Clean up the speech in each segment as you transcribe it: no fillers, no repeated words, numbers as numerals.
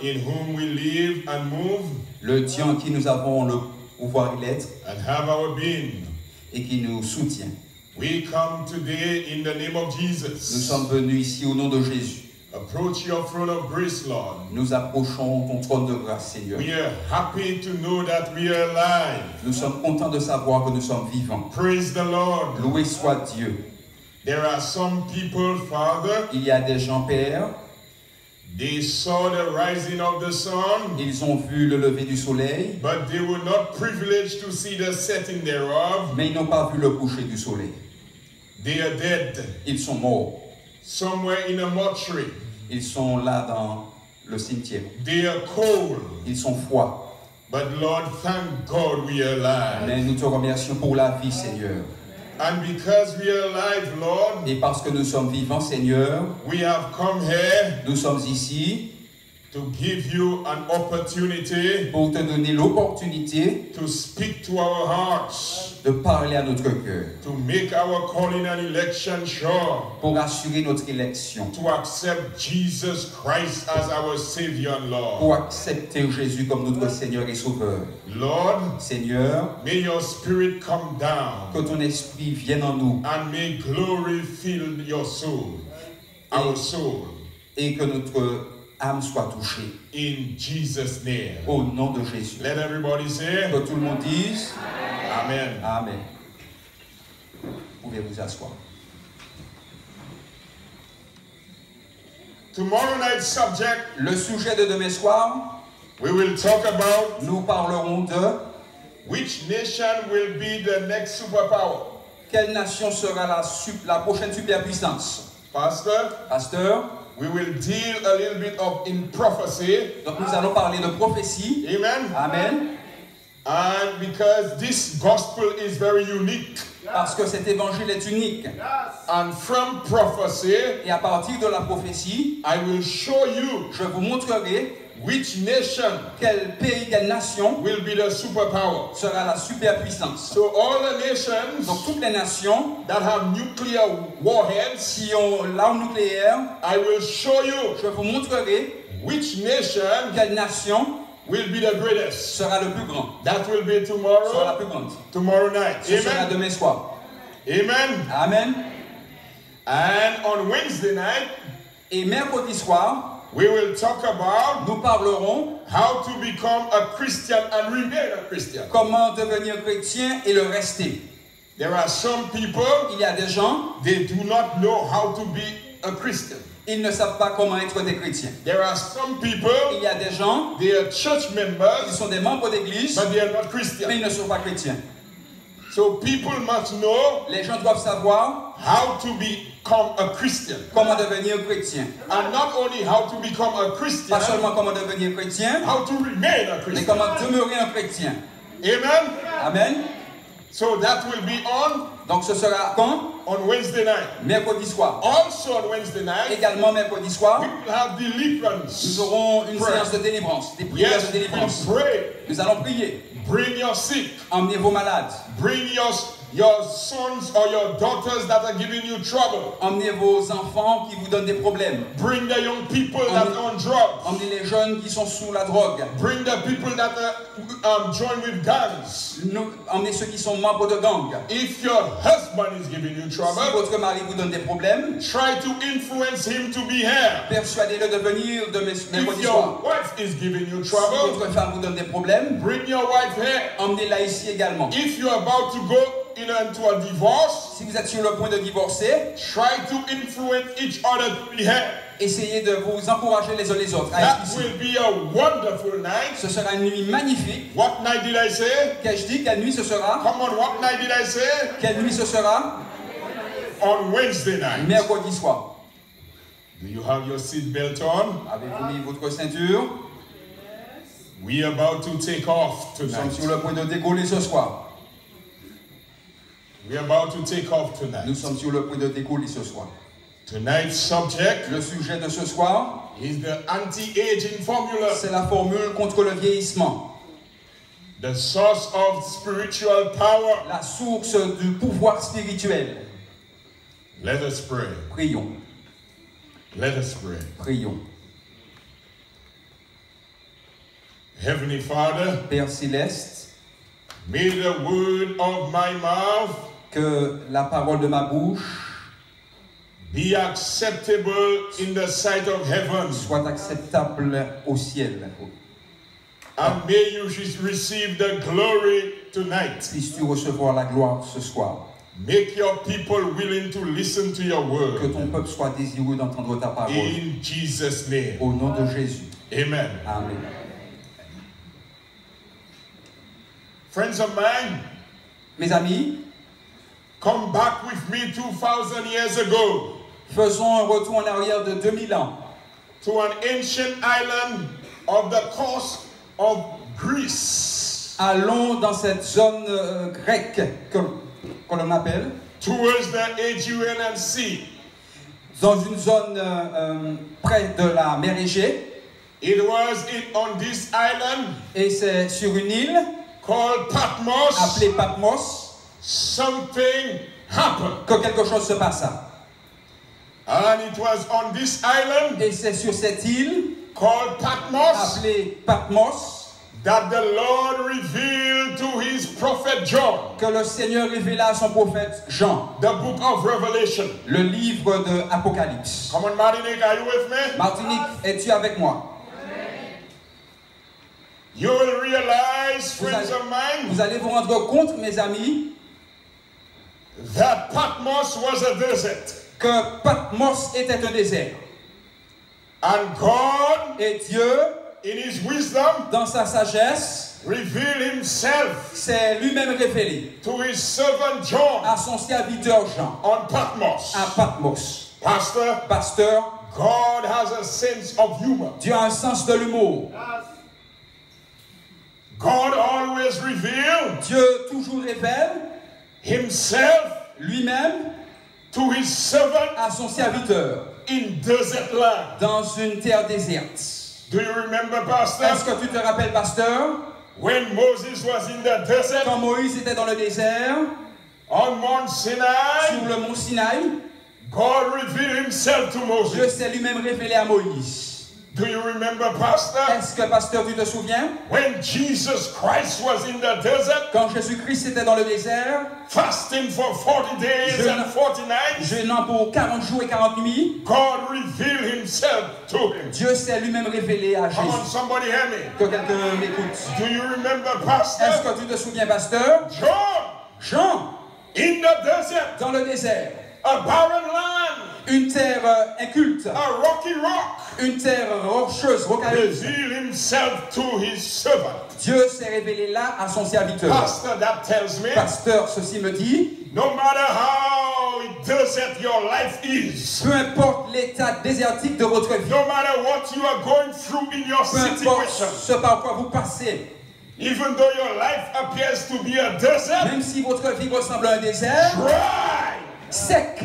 in whom we live and move, le Dieu en qui nous avons le pouvoir et l'être, and have our being. et qui nous soutient. We come today in the name of Nous Jesus. sommes venus ici au nom de Jésus. Approach your throne of grace, Lord. Nous approchons ton trône de grâce, Seigneur. We are happy to know that we are alive. Nous sommes contents de savoir que nous sommes vivants. Praise the Lord. Loué soit Dieu. There are some people, Father, Il y a des gens, Père, they saw the rising of the sun, ils ont vu le lever du soleil, but they were not privileged to see the setting thereof. mais ils n'ont pas vu le coucher du soleil. They are dead, Ils sont morts. somewhere in a mortuary. Ils sont là dans le cimetière. They are cold, Ils sont froids. but Lord, thank God we are alive. Mais nous te remercions pour la vie, Seigneur. And because we are alive, Lord, Et parce que nous sommes vivants, Seigneur, we have come here nous sommes ici to give you an opportunity pour te donner l'opportunité to speak to our hearts, de parler à notre cœur, to make our calling and election sure, pour assurer notre élection, to accept Jesus Christ as our Savior and Lord. pour accepter Jésus comme notre Seigneur et Sauveur. Lord, Seigneur, may your Spirit come down que ton esprit vienne en nous and may glory fill your soul, our soul, et que notre âme soit touchée. in Jesus' name. Au nom de Jésus. Let everybody say, Que tout le monde dise Amen. Amen. Vous pouvez vous asseoir. Tomorrow night's subject, Le sujet de demain soir, we will talk about nous parlerons de which nation will be the next superpower. quelle nation sera la prochaine superpuissance. Pastor, Pasteur, we will deal a little bit of in prophecy. donc nous allons parler de prophétie. Amen. Amen. And because this gospel is very unique. Parce que cet évangile est unique. And from prophecy, Et à partir de la prophétie, I will show you je vous montrerai which nation quel pays, quelle nation will be the superpower. sera la superpuissance. So all the nations Donc toutes les nations that have nuclear warheads, qui ont l'arme nucléaire, I will show you je vous montrerai which nation quelle nation will be the greatest. sera le plus grand. That will be Sera la tomorrow, plus grande. tomorrow night. Ce sera Amen. demain soir. Amen. Amen. And on Wednesday night, Et mercredi soir, we will talk about nous parlerons how to become a Christian and remain a Christian. comment devenir chrétien et le rester. There are some people, Il y a des gens, they do not know how to be a Christian. ils ne savent pas comment être des chrétiens. There are some people, Il y a des gens, they are church ils members, sont des membres d'église, but they are not mais Christian. ils ne sont pas chrétiens. So people must know Les gens doivent savoir how to become a Christian. comment devenir chrétien. And not only how to become a Christian, Pas seulement comment devenir chrétien, how to remain a mais Christian. comment demeurer un chrétien. Amen. Amen. So that will be Donc ce sera quand? on Wednesday night. Mercredi soir. Also on Wednesday night, Également mercredi soir, we will have deliverance. nous aurons une Prayer. séance de délivrance, des prières Yes, de we délivrance. pray. Nous allons prier. Bring your sick. Emmenez vos malades. Bring your sons or your daughters that are giving you trouble. Emmenez vos enfants qui vous donnent des problèmes. Bring the young people that are on drugs. Emmenez les jeunes qui sont sous la drogue. Bring the people that are joined with gangs. Emmenez ceux qui sont membres de gangs. If your husband is giving you Si trouble, votre mari vous donne des problèmes, try to influence him to be here. persuadez-le de venir de If mercredi your soir. wife is giving you Si trouble, votre femme vous donne des problèmes, bring your wife here. emmenez-la ici également. If you're about to go into a divorce, Si vous êtes sur le point de divorcer, try to influence each other to be here. essayez de vous encourager les uns les autres à être That ici. will be a wonderful night. Ce sera une nuit magnifique. What night did I say? Qu'ai-je dit? Quelle nuit ce sera? Come on, what night did I say? Quelle nuit ce sera? On Wednesday night. Mercredi soir. Do you have your seat belt on? Avez-vous mis votre ceinture? We are about to take off Nous sommes tonight. sur le point de décoller ce soir. We are about to take off Nous tonight. sommes sur le point de décoller ce soir. Tonight's subject Le sujet de ce soir, is the anti-aging formula, c'est la formule contre le vieillissement. the source of spiritual power. La source du pouvoir spirituel. Let us pray. Prions, Let us pray. prions. Heavenly Father, Père céleste, may the word of my mouth que la parole de ma bouche be acceptable in the sight of heaven. soit acceptable au ciel. And may you receive the glory tonight. Puisses-tu recevoir la gloire ce soir. Make your people willing to listen to your Que word. ton peuple soit désireux d'entendre ta parole. In Jesus' name. Au nom de Jésus. Amen. Amen. Friends of mine, Mes amis, come back with me 2,000 years ago faisons un retour en arrière de 2000 ans to an ancient island of the coast of Greece, Allons dans cette zone grecque que l'on appelle, towards the Aegean Sea. dans une zone près de la mer Égée. It was on this island Et c'est sur une île called Patmos, appelée Patmos something happened. que quelque chose se passa. And it was on this island Et c'est sur cette île called Patmos appelée Patmos that the Lord revealed to his prophet John que le Seigneur révéla à son prophète Jean the book of Revelation. le livre de Apocalypse. Come on, Martinique, are you with me? Martinique, es-tu avec moi? You will realize, friends of mine, Vous allez vous rendre compte, mes amis, that Patmos was a desert. que Patmos était un désert. And God, Et Dieu, in his wisdom, dans sa sagesse, revealed himself s'est lui-même révélé to his servant John à son serviteur Jean, on Patmos. à Patmos. Pastor, Pasteur, God has a sense of humor. Dieu a un sens de l'humour. God always revealed Dieu toujours révèle himself lui-même to his servant à son serviteur in desert land. dans une terre déserte. Do you remember, Est-ce Pastor, que tu te rappelles, pasteur, when Moses was in the desert quand Moïse était dans le désert, on Mount Sinai? sur le mont Sinaï, God revealed himself to Dieu Moses. s'est lui-même révélé à Moïse. Do you remember, Pastor, Est-ce que, pasteur, tu te souviens, when Jesus Christ was in the desert, quand Jésus-Christ était dans le désert, fasting for 40 days and 40 nights? jeûnant pour 40 jours et 40 nuits, God revealed himself to him. Dieu s'est lui-même révélé à Come on, Jésus. somebody hear me. Que quelqu'un m'écoute. Do you remember, Est-ce Pastor, que tu te souviens, pasteur, John Jean, in the desert, dans le désert, a barren land, une terre inculte, a rocky rock, une terre rocheuse, rocailleuse. revealed himself to his servant? Dieu s'est révélé là à son serviteur. Pastor, that tells me, Pasteur, ceci me dit, no matter how desert your life is, peu importe l'état désertique de votre vie, no matter what you are going through in your peu importe situation, ce par quoi vous passez, even though your life appears to be a desert, même si votre vie ressemble à un désert, dry, sec,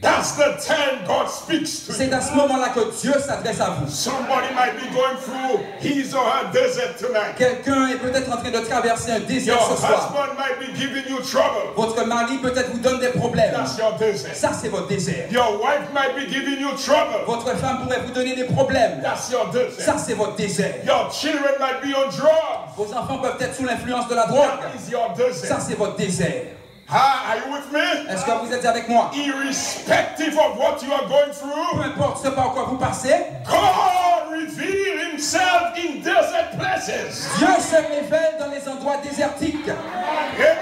that's the time God speaks to c'est you. à ce moment-là que Dieu s'adresse à vous. Somebody might be going through his or her desert tonight. Quelqu'un est peut-être en train de traverser un désert Your ce soir. husband might be giving you trouble. Votre mari peut-être vous donne des problèmes. That's your desert. Ça, c'est votre désert. Your wife might be giving you trouble. Votre femme pourrait vous donner des problèmes. That's your desert. Ça, c'est votre désert. Your children might be on drugs. Vos enfants peuvent être sous l'influence de la drogue. That is your desert. Ça, c'est votre désert. Are you with me? Est-ce que vous êtes avec moi? Irrespective of what you are going Peu through, importe ce par quoi vous passez, God revealed himself in desert places. Dieu se révèle dans les endroits désertiques. Amen.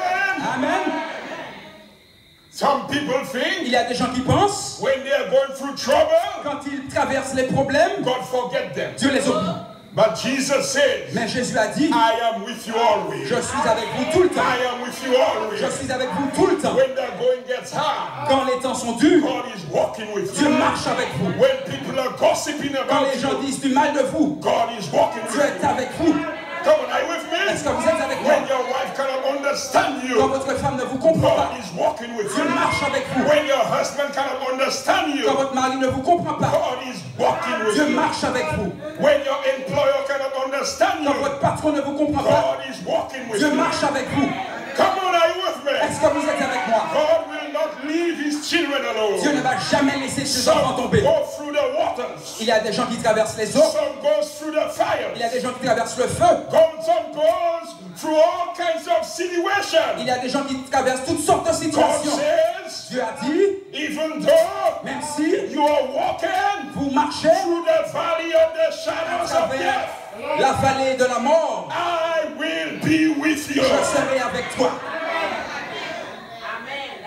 Amen. Some people Il think y a des gens qui pensent, when they are going through trouble, quand ils traversent les problèmes, God forget them. Dieu les oublie. But Jesus says, Mais Jésus a dit, I am with you always. je suis avec vous tout le temps. I am with you always. Je suis avec vous tout le temps. When the going gets hard, Quand les temps sont durs, God is walking with Dieu you. marche avec vous. When people are gossiping Quand about les gens you, disent du mal de vous, God is walking Dieu with est you. avec vous. Come on, are you with me? Est-ce que vous êtes avec moi? When your wife cannot understand Quand you, votre femme ne vous comprend pas, God is walking with Dieu you. marche avec vous. When your husband cannot understand Quand you, votre mari ne vous comprend pas, God is walking with Dieu you. marche avec vous. When your employer cannot understand Quand you, votre patron ne vous comprend pas, God is walking with Dieu you. marche avec vous. Come on, are you with me? Est-ce que vous êtes avec moi? God will not leave his children alone. Dieu ne va jamais laisser ses Some enfants tomber. go through the waters. Il y a des gens qui traversent les eaux. Some goes through the fire. Il y a des gens qui traversent le feu. Some goes through all kinds of situations. Il y a des gens qui traversent toutes sortes de God situations. says, Dieu a dit, even though même si you are walking vous marchez through the valley of the à shadows of travers death, la vallée de la mort, I will be with you. je serai avec toi.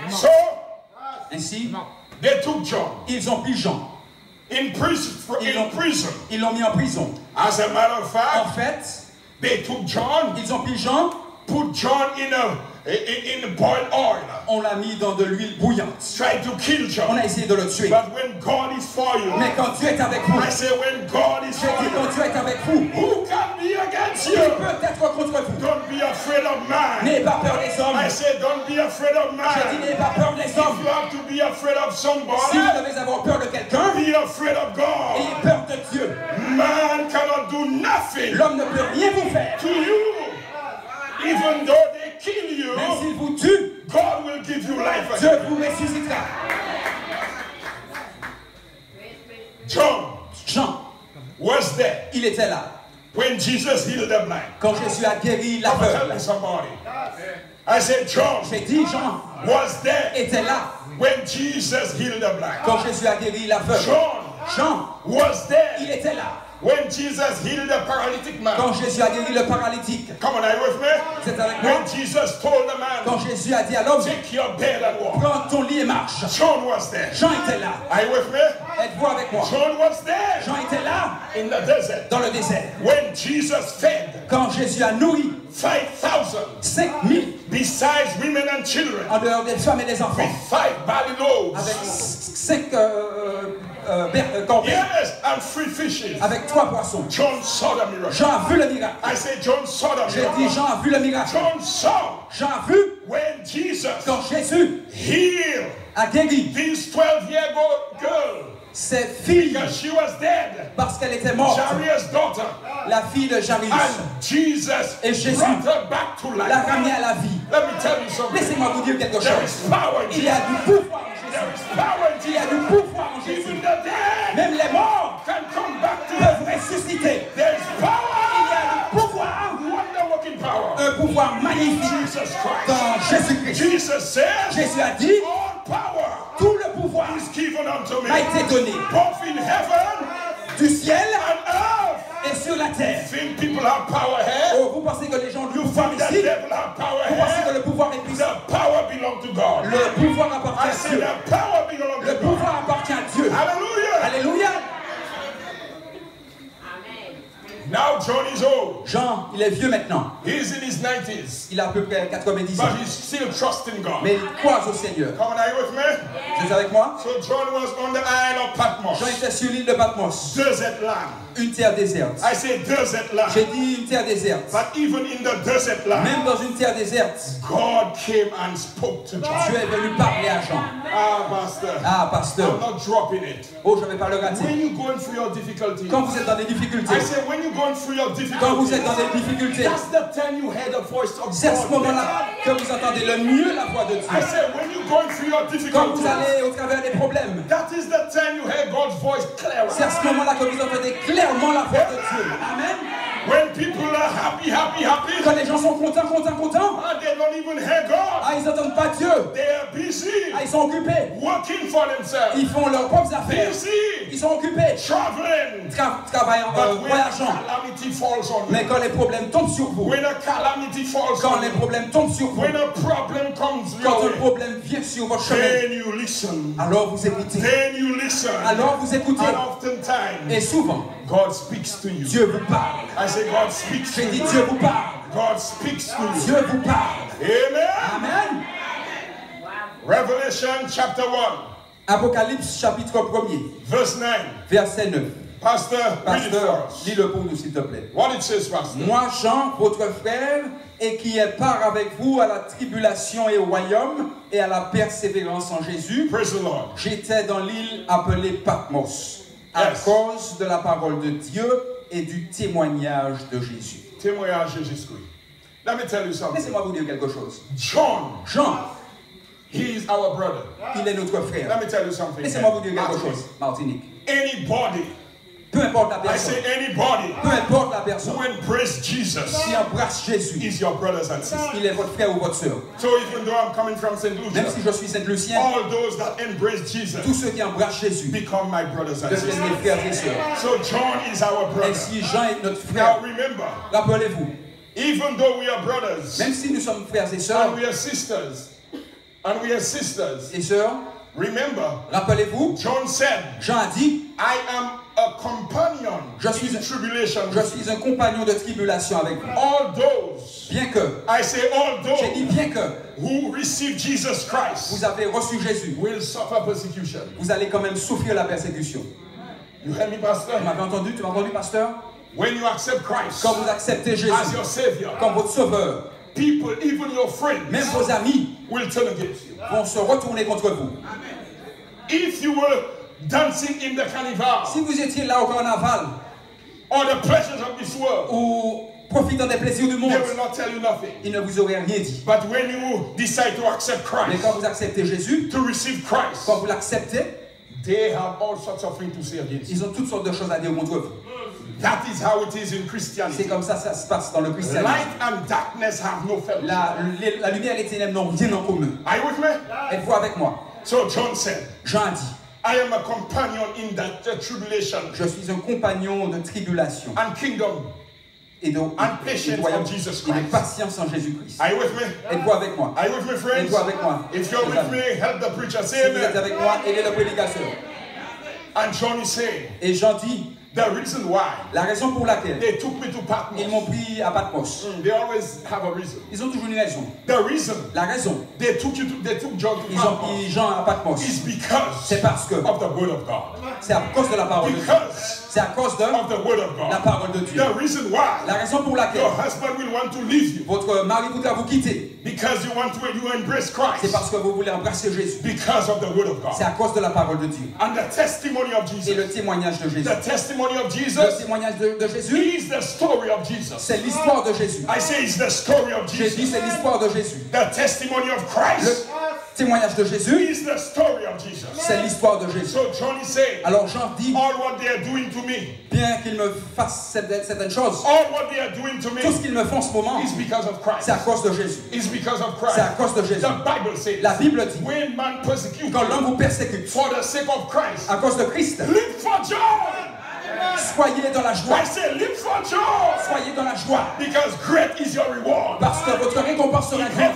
So Ainsi, they took John ils ont pris Jean. in prison. Ils l'ont mis en prison. As a matter of En fact, fait, they took John, ils ont pris Jean, put John in boiled oil, on l'a mis dans de l'huile bouillante. tried to kill On John. a essayé de le tuer. But when God is for you, Mais quand Dieu est avec vous, I say when God is j'ai for dit you, quand Dieu est avec vous, who can be against qui you? peut être contre vous? Don't be afraid of man. N'ayez pas peur des hommes. I say don't be afraid of J'ai dit man. n'ayez pas peur des If hommes. you have to be afraid of Si somebody, vous devez avoir peur de quelqu'un, be afraid of God. ayez peur de Dieu. Man cannot do nothing L'homme ne peut rien vous faire. to you. Even though they kill you, Même s'il vous tue, God will give you life Dieu again. vous ressuscitera. John Jean, was there il était là. when Jesus healed the blind. Quand Jésus a guéri Come on, tell l'aveugle, me somebody. I said John j'ai dit Jean was there était là. when Jesus healed the blind. Quand Jésus a guéri l'aveugle, John Jean, was there il était là. when Jesus healed the paralytic man. Quand Jésus a guéri le paralytique, Come on, are you with me? vous êtes avec moi? When Jesus told the man, Quand Jésus a dit à l'homme, take your bed and walk. prends ton lit et marche. John was there. Jean était là. Are you with me? Êtes-vous avec moi? John was there Jean était là in the desert dans le désert. when Jesus fed Quand Jésus a nourri 5,000 5000 besides women and children en dehors des femmes et des enfants, with 5 barley loaves. avec 5 corbeilles, Yes, and 3 fishes. avec 3 poissons. John saw the miracle. Jean a vu le miracle. I say John saw the J'ai dit miracle. Jean a vu le miracle. John saw Jean a vu when Jesus quand Jésus healed a guéri this 12-year-old girl ses filles because she was dead. parce qu'elle était morte. Jairus' daughter. La fille de Jairus And Jesus Et Jésus brought her back to l'a life. ramenée à la vie. Let me tell you something. Laissez-moi vous dire quelque There chose. is power in Il y a Jesus. du pouvoir en There Jésus. is power in Il y a Jesus. du pouvoir en Jésus. Even the dead Même les morts can come back to life. peuvent ressusciter. There is Il y power. a du pouvoir, Wonder-working power. un pouvoir magnifique Jesus Christ. dans Jésus-Christ. Jesus says, Jésus a dit, all power tout le pouvoir is given unto me, m'a été donné both in heaven du ciel and earth. et sur la terre. Think people have power here? Oh, vous pensez que les gens du You pouvoir think the ici, devil have power vous pensez que here? le pouvoir est puissant. The power belongs to God. Le pouvoir I appartient à say Dieu. the power belongs Le to God. pouvoir appartient à Dieu. Hallelujah. Alléluia. Now John is old. Jean, il est vieux maintenant. He's in his 90s. Il a à peu près 90 ans. But he's still trusting God. Mais il croit au Seigneur. Come on, are you with me? Vous êtes avec moi? So John was on the isle of Patmos. Jean était sur l'île de Patmos. Desert land. Une terre déserte. I say desert land. J'ai dit une terre déserte. But even in the desert land, Même dans une terre déserte, God came and spoke to John. Dieu est venu parler à Jean. Ah, Pastor. Ah, I'm pasteur. not dropping it. Oh, je ne vais pas le When rater. you're going through your difficulties, Quand vous êtes dans des difficultés, I say when you're going through your quand vous difficulties, êtes dans des difficultés, that's the time you hear the voice of c'est à ce God. moment-là que vous entendez le mieux la voix de I Dieu. say when you're going through your Quand difficulties, vous allez au travers des problèmes, that is the time you hear God's voice clearer. c'est à ce moment-là que vous entendez clairement la voix de Dieu. Amen. When people are happy, Quand les gens sont contents, and they don't even hear God, ah, ils n'entendent pas Dieu. they are busy Ah, ils sont occupés. working for themselves, Ils font leurs propres affaires. busy Ils sont occupés. traveling. Travaillant, But when voyageant. calamity falls on Mais you, quand les problèmes tombent sur vous, when a calamity falls quand on les you, problèmes tombent sur vous, when a problem comes quand your un way, problème vient sur votre chemin, then you listen. alors vous écoutez. Then you listen. Alors vous écoutez. And oftentimes, Et souvent, God speaks to you. Dieu vous parle. I say God speaks to J'ai dit you. Dieu vous parle. God speaks to you. Dieu vous parle. Amen. Amen. Revelation chapter 1, Apocalypse chapitre 1er, verse 9. verset 9. Pastor, read it for Pasteur, us. lis-le pour nous s'il te plaît. What it says, Pastor. Moi, Jean, votre frère, et qui est part avec vous à la tribulation et au royaume, et à la persévérance en Jésus, Praise the Lord. j'étais dans l'île appelée Patmos, à Yes. cause de la parole de Dieu et du témoignage de Jésus. Témoignage de Jésus-Christ. Let me tell you something. Laissez-moi vous dire quelque chose. John, Jean, he is our brother. il est notre frère. Let me tell you something. Laissez-moi vous dire quelque Martinique. chose. Martinique. Anybody, peu importe la I personne, say anybody peu importe la personne who embrace Jesus qui embrasse Jésus, is your brothers and sisters. il est votre frère ou votre sœur. So even though I'm coming from St. Même Lucia, si je suis Saint-Lucien, all those that embrace tous Jesus ceux qui embrassent Jésus become my brothers and deviennent sisters. mes frères et sœurs. So John is our brother. Ainsi, Jean est notre Now frère. remember, Rappelez-vous, even though we are brothers même si nous sommes frères et sœurs and we are sisters, et sœurs, remember, rappelez-vous, John said, Jean a dit, I am a companion Je suis in tribulation. je suis un compagnon de tribulation avec vous. All those, Bien que, I say all j'ai dit those bien que who receive Jesus Christ vous avez reçu Jésus, will suffer persecution. vous allez quand même souffrir la persécution. You hear me, Pastor? Tu m'as entendu, pasteur? When you accept Christ Quand vous acceptez Jésus as your Savior, comme votre sauveur, people, even your friends, même vos amis will turn against you. vont se retourner contre vous. If you were dancing in the carnival Si vous étiez là au carnaval or the pleasures of this world, ou profitant des plaisirs du monde, they will not tell you nothing. il ne vous aurait rien dit. But when you decide to accept Mais Christ, quand vous acceptez Jésus, to receive Christ, quand vous l'acceptez, they have all sorts of things to say against you. ils ont toutes sortes de choses à dire contre vous. That is how it is in C'est Christianity. comme ça ça se passe dans le christianisme. Light and darkness have no fellowship. La lumière et les ténèbres n'ont rien en commun. Are you with me? Êtes-vous avec moi? So John said, Jean a dit, I am a companion in that tribulation je suis un compagnon de tribulation and kingdom. et de, And patience et de royaume of Jesus et de Christ. patience en Jésus-Christ. Are you with me? Êtes-vous avec moi? Are you with me, friends? Êtes-vous avec moi? If you're with me, help the preacher. Si Say vous êtes amen. avec moi, aidez le prédicateur. And John is saying, Et Jean dit, the reason why la raison pour laquelle they took me to ils m'ont Patmos, pris à Patmos. they always have a reason. Ils ont toujours une raison. The reason La raison, they took John to ils ont Patmos pris Jean à Patmos, is because c'est parce que, of the word of God. c'est à cause de la parole de Dieu. Because C'est à cause de of the word of la God. parole de Dieu. The reason why La raison pour laquelle your husband will want to leave you votre mari voudra vous quitter, because you embrace c'est Christ parce que vous voulez embrasser Jésus. because of the word of C'est God. à cause de la parole de Dieu. And the testimony of Et Jesus, le témoignage de Jésus. the testimony of Le Jesus témoignage de Jésus, is the story of Jesus. c'est l'histoire de Jésus. I say it's the story of J'ai dit, Jesus. c'est l'histoire de Jésus. The testimony of Christ Le témoignage de Jésus, is the story of Jesus. c'est l'histoire de Jésus. So John is saying, Alors Jean dit, all what they are doing to me, bien qu'il me fasse certaines choses, all what they are doing to tout ce me qu'ils me font en ce moment, is because of Christ. c'est à cause de Jésus. It's because of C'est à Christ. cause de Jésus. The Bible says, La Bible dit, when man persecutes quand you l'homme vous persécute for the sake of Christ, à cause de Christ, live for joy. soyez dans la joie. I say live for joy Soyez dans la joie, because great is your reward. parce que votre récompense sera grande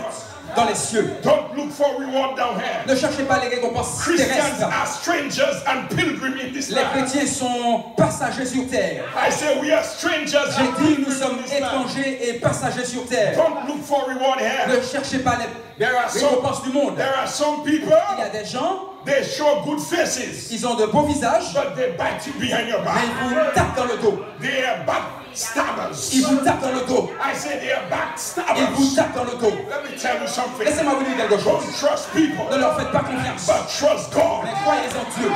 dans les cieux. Don't look for reward down here. Ne cherchez pas les récompenses Christians terrestres. are strangers and pilgrims in this Les land. chrétiens sont passagers sur terre. I say we are strangers J'ai and dit, pilgrims nous sommes in this land. étrangers et passagers sur terre. Don't look for reward here. Ne cherchez pas les There are récompenses du monde. some people, Il y a des gens, they show good faces, ils ont de beaux visages, but they bite you behind your mais back. ils vous tapent dans le dos. They are backstabbers. Ils vous tapent dans le dos. I say they are Ils vous backstabbers. tapent dans le dos. Let me tell you something. Laissez-moi vous dire quelque chose. Don't trust people, Ne leur faites pas confiance, but trust God. mais croyez en Dieu.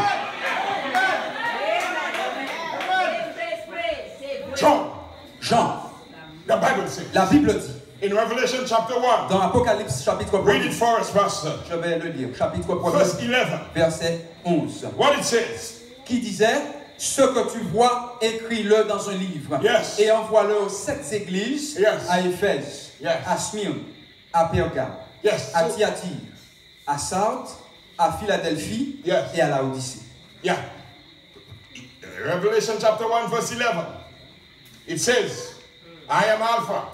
John, Jean, the Bible says la Bible dit, in Revelation chapter 1, dans Apocalypse chapitre read 1, it for us, Pastor. je vais le lire, chapitre 1, Verse 11. verset 11, What it says. qui disait, ce que tu vois, écris-le dans un livre, Yes. et envoie-le aux 7 églises, Yes. à Éphèse, Yes. à Smyrne, à Pergame, Yes. à So, Thyatire, à Sardes, à Philadelphie Yes. et à Laodicée. yeah. Revelation chapter 1, verse 11. It says, I am Alpha.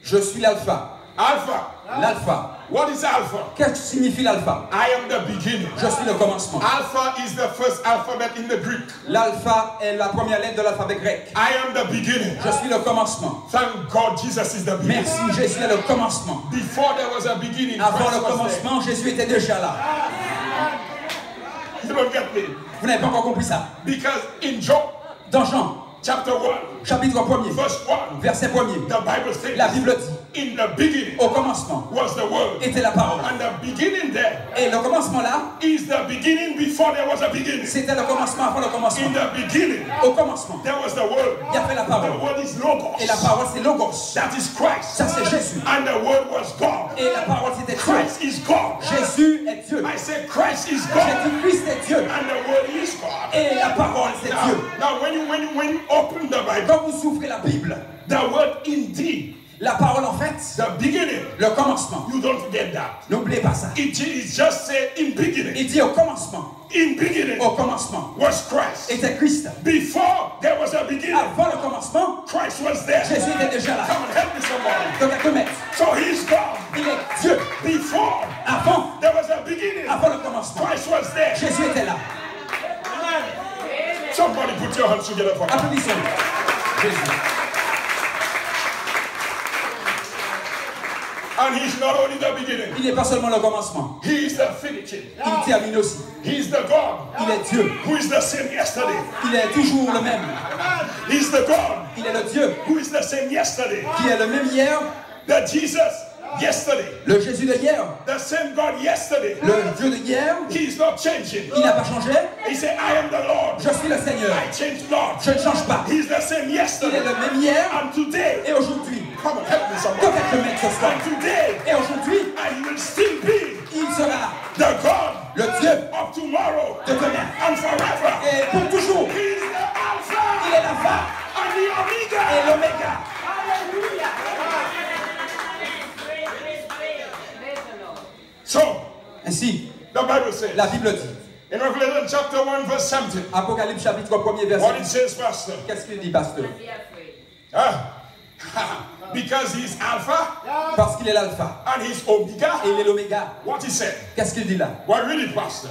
Je suis l'alpha. Alpha. L'alpha. What is Alpha? Qu'est-ce que signifie l'alpha? I am the beginning. Je suis le commencement. Alpha is the first alphabet in the Greek. L'alpha est la première lettre de l'alphabet grec. I am the beginning. Je suis le commencement. Thank God Jesus is the beginning. Merci, Jésus est le commencement. Before there was a beginning, Avant Christ le was there. commencement, Jésus était déjà là. You don't get me? Vous n'avez pas encore compris ça. Because in John Dans Jean, chapter 1, chapitre 1er, verse 1, verset 1er, the Bible says, la Bible dit, In the beginning Au commencement was the Word. était la parole. And the beginning there Et le commencement là, is the beginning before there was a beginning. c'était le commencement avant le commencement. In the beginning, Au commencement, there was the Word. il y avait la The parole. Word is Logos. Et la parole c'est Logos. That is Christ. Ça c'est Jésus. And the Word was God. Et la parole c'était Dieu. Christ is God. Jésus est Dieu. I said Christ is J'ai God. dit Christ est Dieu. And the Word is God. Et la parole c'est Dieu. Now when you open the Bible, Quand vous ouvrez la Bible, the Word indeed, la parole en fait, the beginning, le commencement. you don't forget that. N'oubliez pas ça. It just said in beginning. Il dit au commencement. In beginning Au commencement was Christ. était Christ. Before there was a beginning, Avant le commencement, Christ was there. Jésus était déjà là. Come on, help me somebody. Donc à connaître. So he's God. Il est Dieu. Before Avant, there was a beginning, avant le commencement, Christ was there. Jésus était là. Somebody put your hands together for me. Applaudissons. Jésus. And he's not only the beginning, Il n'est pas seulement le commencement. he is the finishing. Il termine aussi. He's the God Il est Dieu. who is the same yesterday. Il est toujours le même. He's the God Il est le Dieu who is the same yesterday. qui est le même hier, The Jesus yesterday. le Jésus de hier, The same God yesterday. le Dieu de hier. He's not changing. Il n'a pas changé. He said, I am the Lord. Je suis le Seigneur. I change not. Je ne change pas. He's the same Il yesterday est le même hier and today. et aujourd'hui. Come on, help me Que somebody. quelqu'un mette ce soir. And today, Et aujourd'hui, and he will still be il sera the God le Dieu of tomorrow de demain. and forever. Et pour toujours, He's the Alpha il est l'alpha and the et Omega. l'oméga. So, Ainsi, the Bible says, la Bible dit, in Revelation chapter 1 verse 17, Apocalypse chapitre 1er what it verset, says, Pastor? qu'est-ce qu'il dit, pasteur? Because he's Alpha Parce qu'il est l'alpha and he's Omega. et il est l'oméga. What he said? Qu'est-ce qu'il dit là? What read it, Pastor?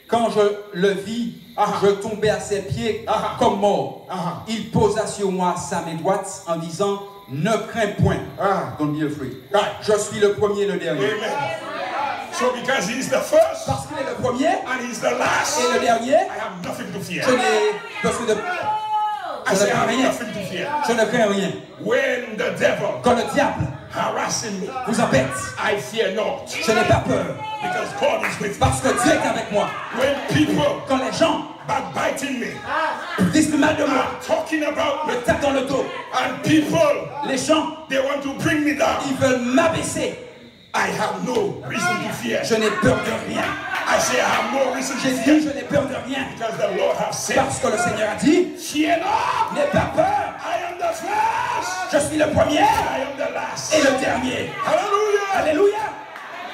Quand je le vis, je tombais à ses pieds comme mort. Il posa sur moi sa main droite en disant, ne crains point. Don't be afraid. Right. Je suis le premier et le dernier. Amen. So because he's the first Parce qu'il est le premier and he's the last, et le dernier, I have nothing to fear. je n'ai besoin de... I Je say ne I crains have rien. nothing to fear. Je ne crains rien. When the devil Quand le diable harassing me, vous embête, I fear not. je n'ai pas peur. Because God is with me. Parce que Dieu est avec moi. When people Quand les gens backbiting me, disent du mal de moi, talking about me, me tapent dans le dos, and people, les gens, they want to bring me down, ils veulent m'abaisser. I have no reason to fear. Je n'ai peur de rien. I say I have no reason to J'ai fear. dit, je n'ai peur de rien. Because the Lord has said, Parce que le Seigneur a dit, fear not. n'aie pas peur. I am the first. Je suis le premier I am the last. et le dernier. Hallelujah. Alléluia.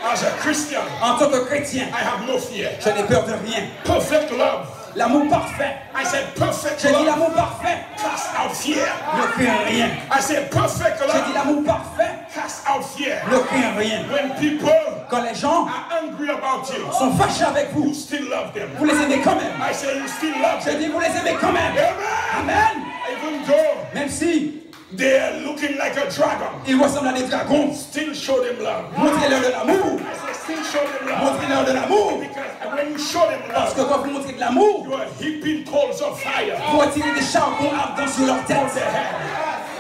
As a Christian, En tant que chrétien, I have no fear. je n'ai peur de rien. Perfect love. L'amour parfait. I said perfect J'ai dit love. l'amour parfait. Cast out fear. Ne crains rien. I said perfect J'ai dit love. l'amour parfait. Cast out fear. Ne crains rien. When people Quand les gens are angry about you, sont fâchés avec you vous, still love them. vous les aimez quand même. I say you still love J'ai them. dit vous les aimez quand même. Amen. Amen. Even though Même si they are looking like a dragon, ils ressemblent à des dragons, still show them love. montrez-leur de l'amour. I say still show them love. Montrez-leur de l'amour. Because when you show them Parce que love, quand vous montrez de l'amour, you are heaping coals of fire vous attirez des charbons ardents sur leur on their tête. head.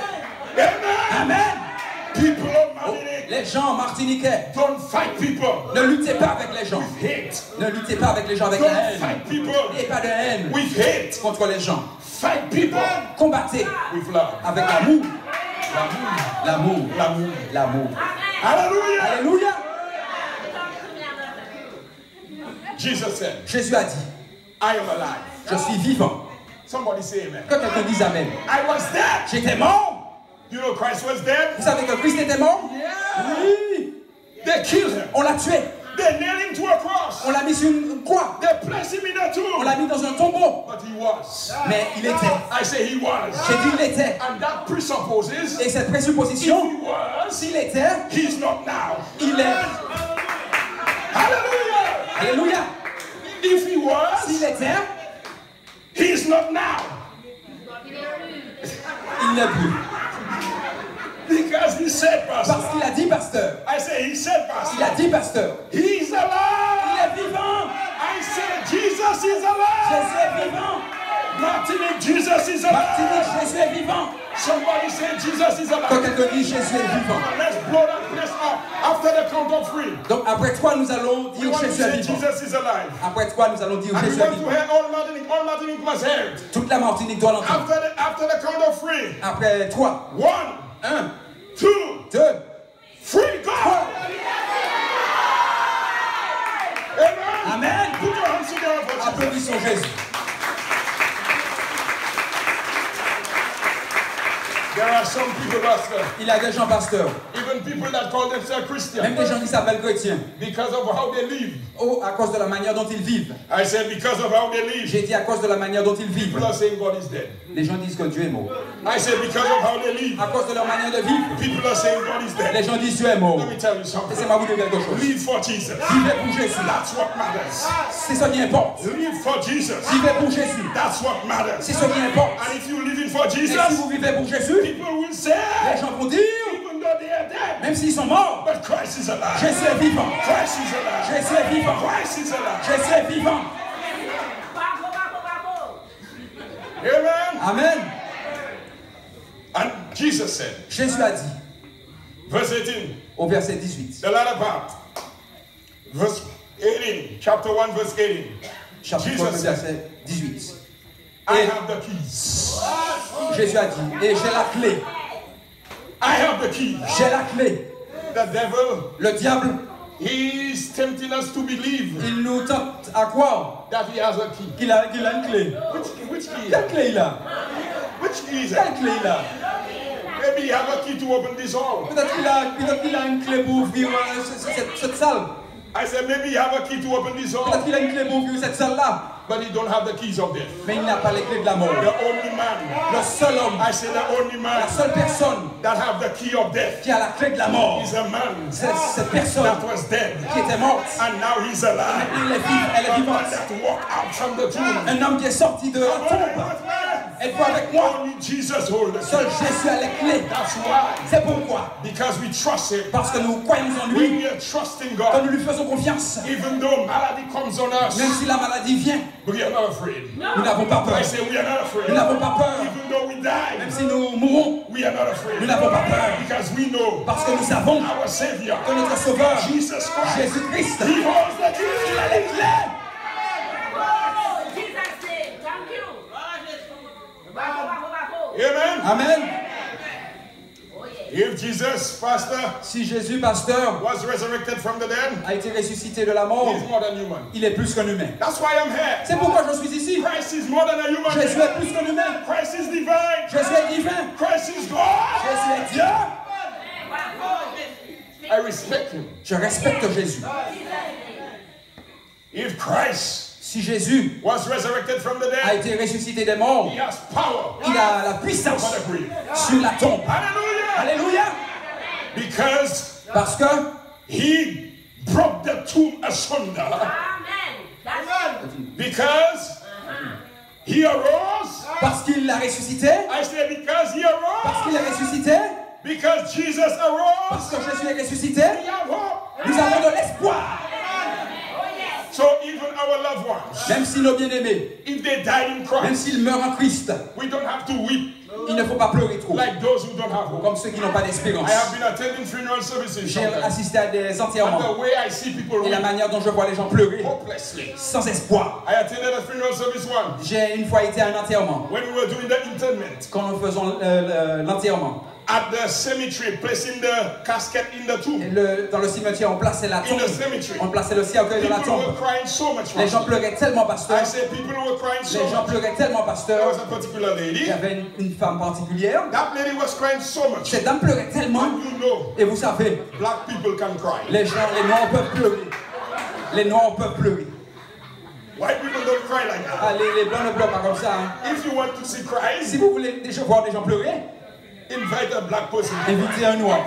Amen. Amen. People of Martinique, Les gens martiniquais, don't fight people ne luttez pas avec les gens. with hate. Ne luttez pas avec les gens avec Don't la haine. fight people Et pas de haine with hate. contre les gens. Fight people Combattez with love. avec l'amour. L'amour. L'amour. L'amour. Hallelujah. Alléluia. Jesus said, Jésus a dit, I am alive. je suis vivant. Somebody say amen. Que quelqu'un dise Amen. I was dead. J'étais mort. You know Christ was dead? Vous savez que Christ était mort? Yeah. Oui. They killed him. On l'a tué. They nailed him to a cross. On l'a mis sur une croix. They placed him in a On tomb. l'a mis dans un tombeau. But he was. Mais il était. I say he was. J'ai dit il était. And that presupposes Et cette if présupposition, he was, s'il était, he's not now. il est. Hallelujah. Alléluia. If he S'il was, était, he's not now. il n'est plus. Because he said, Pastor. Parce qu'il a dit, pasteur. I say he said, Il a Pastor. dit, pasteur. He's Il alive. est vivant. I said Jesus is alive. Jésus est vivant. Martinique, Jesus is alive. Martinique, Jésus est vivant. Somebody say Jesus is alive. Quand quelqu'un dit Jésus est vivant. Let's blow that place up after the count of three. Donc après 3, nous allons We dire want to Jésus est say vivant. Jesus is alive. Après 3, nous allons dire And we Jésus est want to vivant. hear all Martinique must hear it. Toute la Martinique doit l'entendre. After the count of three. Après 3, 1, 1, 2, 2, 3, go! Amen. Amen. Put your hands together for Jesus. Applaudissons Jésus. There are some people, Pastor, Il y a des gens pasteurs, even people that call themselves Christians, même des gens qui s'appellent chrétiens, because of how they live. oh, à cause de la manière dont ils vivent. I said because of how they live. J'ai dit à cause de la manière dont ils vivent. People are saying God is dead. Les gens disent que Dieu est mort. I said because of how they live. À cause de leur manière de vivre, People are saying God is dead. les gens disent Dieu est mort. Let me tell you something. Laissez-moi vous dire quelque chose. Live for Jesus. Vivez pour Jésus. That's what matters. C'est ce qui importe. Live for Jesus. Vivez pour Jésus. That's what matters. C'est ce qui importe. And if you living for Et si Jesus, vous vivez pour Jésus, people will say, les gens vont dire, even though they are dead, même s'ils sont morts, but Christ is alive. Jésus est vivant. Christ is alive. Jésus est vivant. Christ is alive. Jésus est vivant. Amen. Amen. And Jesus said, Jésus a dit, verse 18, au verset 18, the latter part, verse 18, chapter 1, verse 18. chapitre 1, Jesus said, verset 18. I Et have the keys. Jésus a dit, et j'ai la clé. I have the keys. J'ai la clé. The devil, Le diable, he is tempting us to believe il nous tente à croire that he has a key. qu'il a une clé. Which key? Quelle clé il a? Which key is Quelle it? clé il a? Maybe he has a key to open this door. Peut-être qu'il a une clé pour ouvrir cette salle. I said maybe he has a key to open this door, Peut-être qu'il a une clé pour ouvrir cette salle-là. but he don't have the keys of death. Mais il n'a pas les clés de la mort. The only man, Le seul homme, I said the only man la seule personne that have the key of death qui a la clé de la mort, is a man c'est cette personne that was dead qui était morte. and now he's alive. Elle est vive, elle est A man vivante. that walked out from the tomb. Un homme qui est sorti de la tombe. Êtes-vous avec moi? Only Jesus holds the Seul key. Jésus a les clés. That's why, C'est pourquoi. because we trust him. Parce que nous croyons en When lui. we are trusting Quand God, nous lui faisons confiance. even though malady comes on us, Même si la maladie vient, we are not afraid. nous n'avons pas peur. I say we are not afraid. Nous n'avons pas peur. Even though we die, Même si nous mourons, we are not afraid. nous n'avons pas peur. Because we know Parce que nous savons our Savior, que notre Sauveur, Jesus Christ, Jésus-Christ, he holds the il a key. les clés. Amen. Amen. If Jesus, Pastor, Si Jésus, pasteur, was resurrected from the dead, a été ressuscité de la mort, he's more than human. il est plus qu'un humain. That's why I'm here. C'est pourquoi je suis ici. Christ is more than a human. Jésus est plus qu'un humain. Christ is divine. Jésus est divin. Christ is God. Jésus est Dieu. I respect him. Je respecte Jésus. If Christ Si Jésus was resurrected from the a dead, été ressuscité des morts, he has power il a la puissance for the grave. sur la tombe. Hallelujah. Alléluia. Because Parce que he broke the tomb asunder. Because he arose. parce qu'il a ressuscité, I say because he parce qu'il arose. est ressuscité, Because Jesus parce arose. que Jésus est ressuscité, We have hope. nous avons de l'espoir. So even our loved ones, Même si nos bien-aimés, if they died in même Christ, s'ils meurent en Christ, we don't have to weep il ne faut pas pleurer trop, like those who don't have hope. comme ceux qui n'ont pas d'espérance. I have been attending funeral services J'ai sometimes. assisté à des And enterrements the way I see people et la weep manière dont je vois les gens pleurer hopelessly. sans espoir. I attended a funeral service once J'ai une fois été à un enterrement, when we were doing the interment quand nous faisons l'enterrement. at the cemetery, placing the casket in the tomb. Dans le cimetière, on plaçait la tombe, In the cemetery. on plaçait le cercueil dans la People were tombe. crying so much. Les gens Pastor. pleuraient tellement, pasteur. I said people were crying so Les gens much. pleuraient tellement, There pasteur. was a particular Il lady. y avait une femme particulière. That lady was crying so much. Cette dame pleurait tellement. And you know, Et vous savez, black people can cry. les noirs peuvent pleurer. Les noirs peuvent pleurer. White people don't cry like that. Ah, les blancs ne pleurent pas comme ça. Hein. If you want to see crying, Si vous voulez voir des gens pleurer, invite a black person. invitez un noir.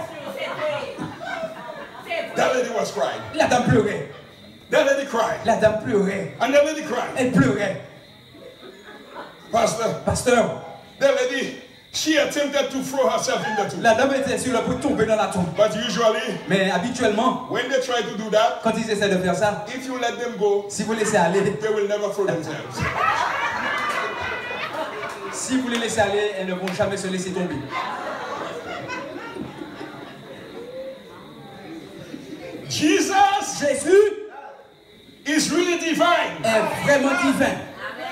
That lady was crying. La dame pleurait. That lady cried. La dame pleurait. And that lady cried. Elle pleurait. Pastor, Pasteur, that lady, she attempted to throw herself in the tomb. la dame était sur le point de tomber dans la tombe. But usually, Mais habituellement, when they try to do that, quand ils essaient de faire ça, if you let them go, si vous laissez aller, they will never throw themselves. si Si vous les laissez aller, elles ne vont jamais se laisser tomber. Jésus is really divine. Est vraiment divin.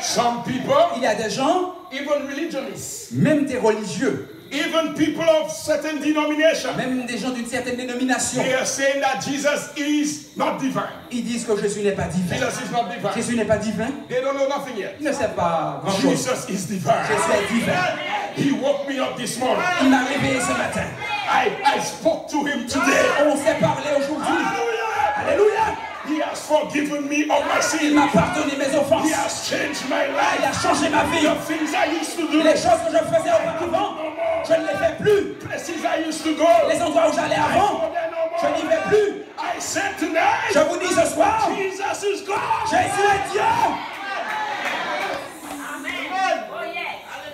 Some people, il y a des gens, even religionists, même des religieux, even people of certain denomination, même des gens d'une certaine dénomination, they are saying that Jesus is not divine. Ils disent que Jésus n'est pas divin. Jesus is not divine. Jésus n'est pas divin. They don't know nothing yet. Ils ne savent pas grand-chose. Jesus is divine. Jésus est divin. He woke me up this morning. Il m'a réveillé ce matin. I spoke to him today. On s'est parlé aujourd'hui. Hallelujah. Alléluia. He has forgiven me of my sins. Il m'a pardonné mes offenses. He has changed my life. Il a changé ma vie. The things I used to do. Les choses que je faisais auparavant, je ne les fais plus. Places I used to go. Les endroits où j'allais avant, je n'y vais plus. I said tonight. Je vous dis ce soir, Jesus is God. Jésus est Dieu.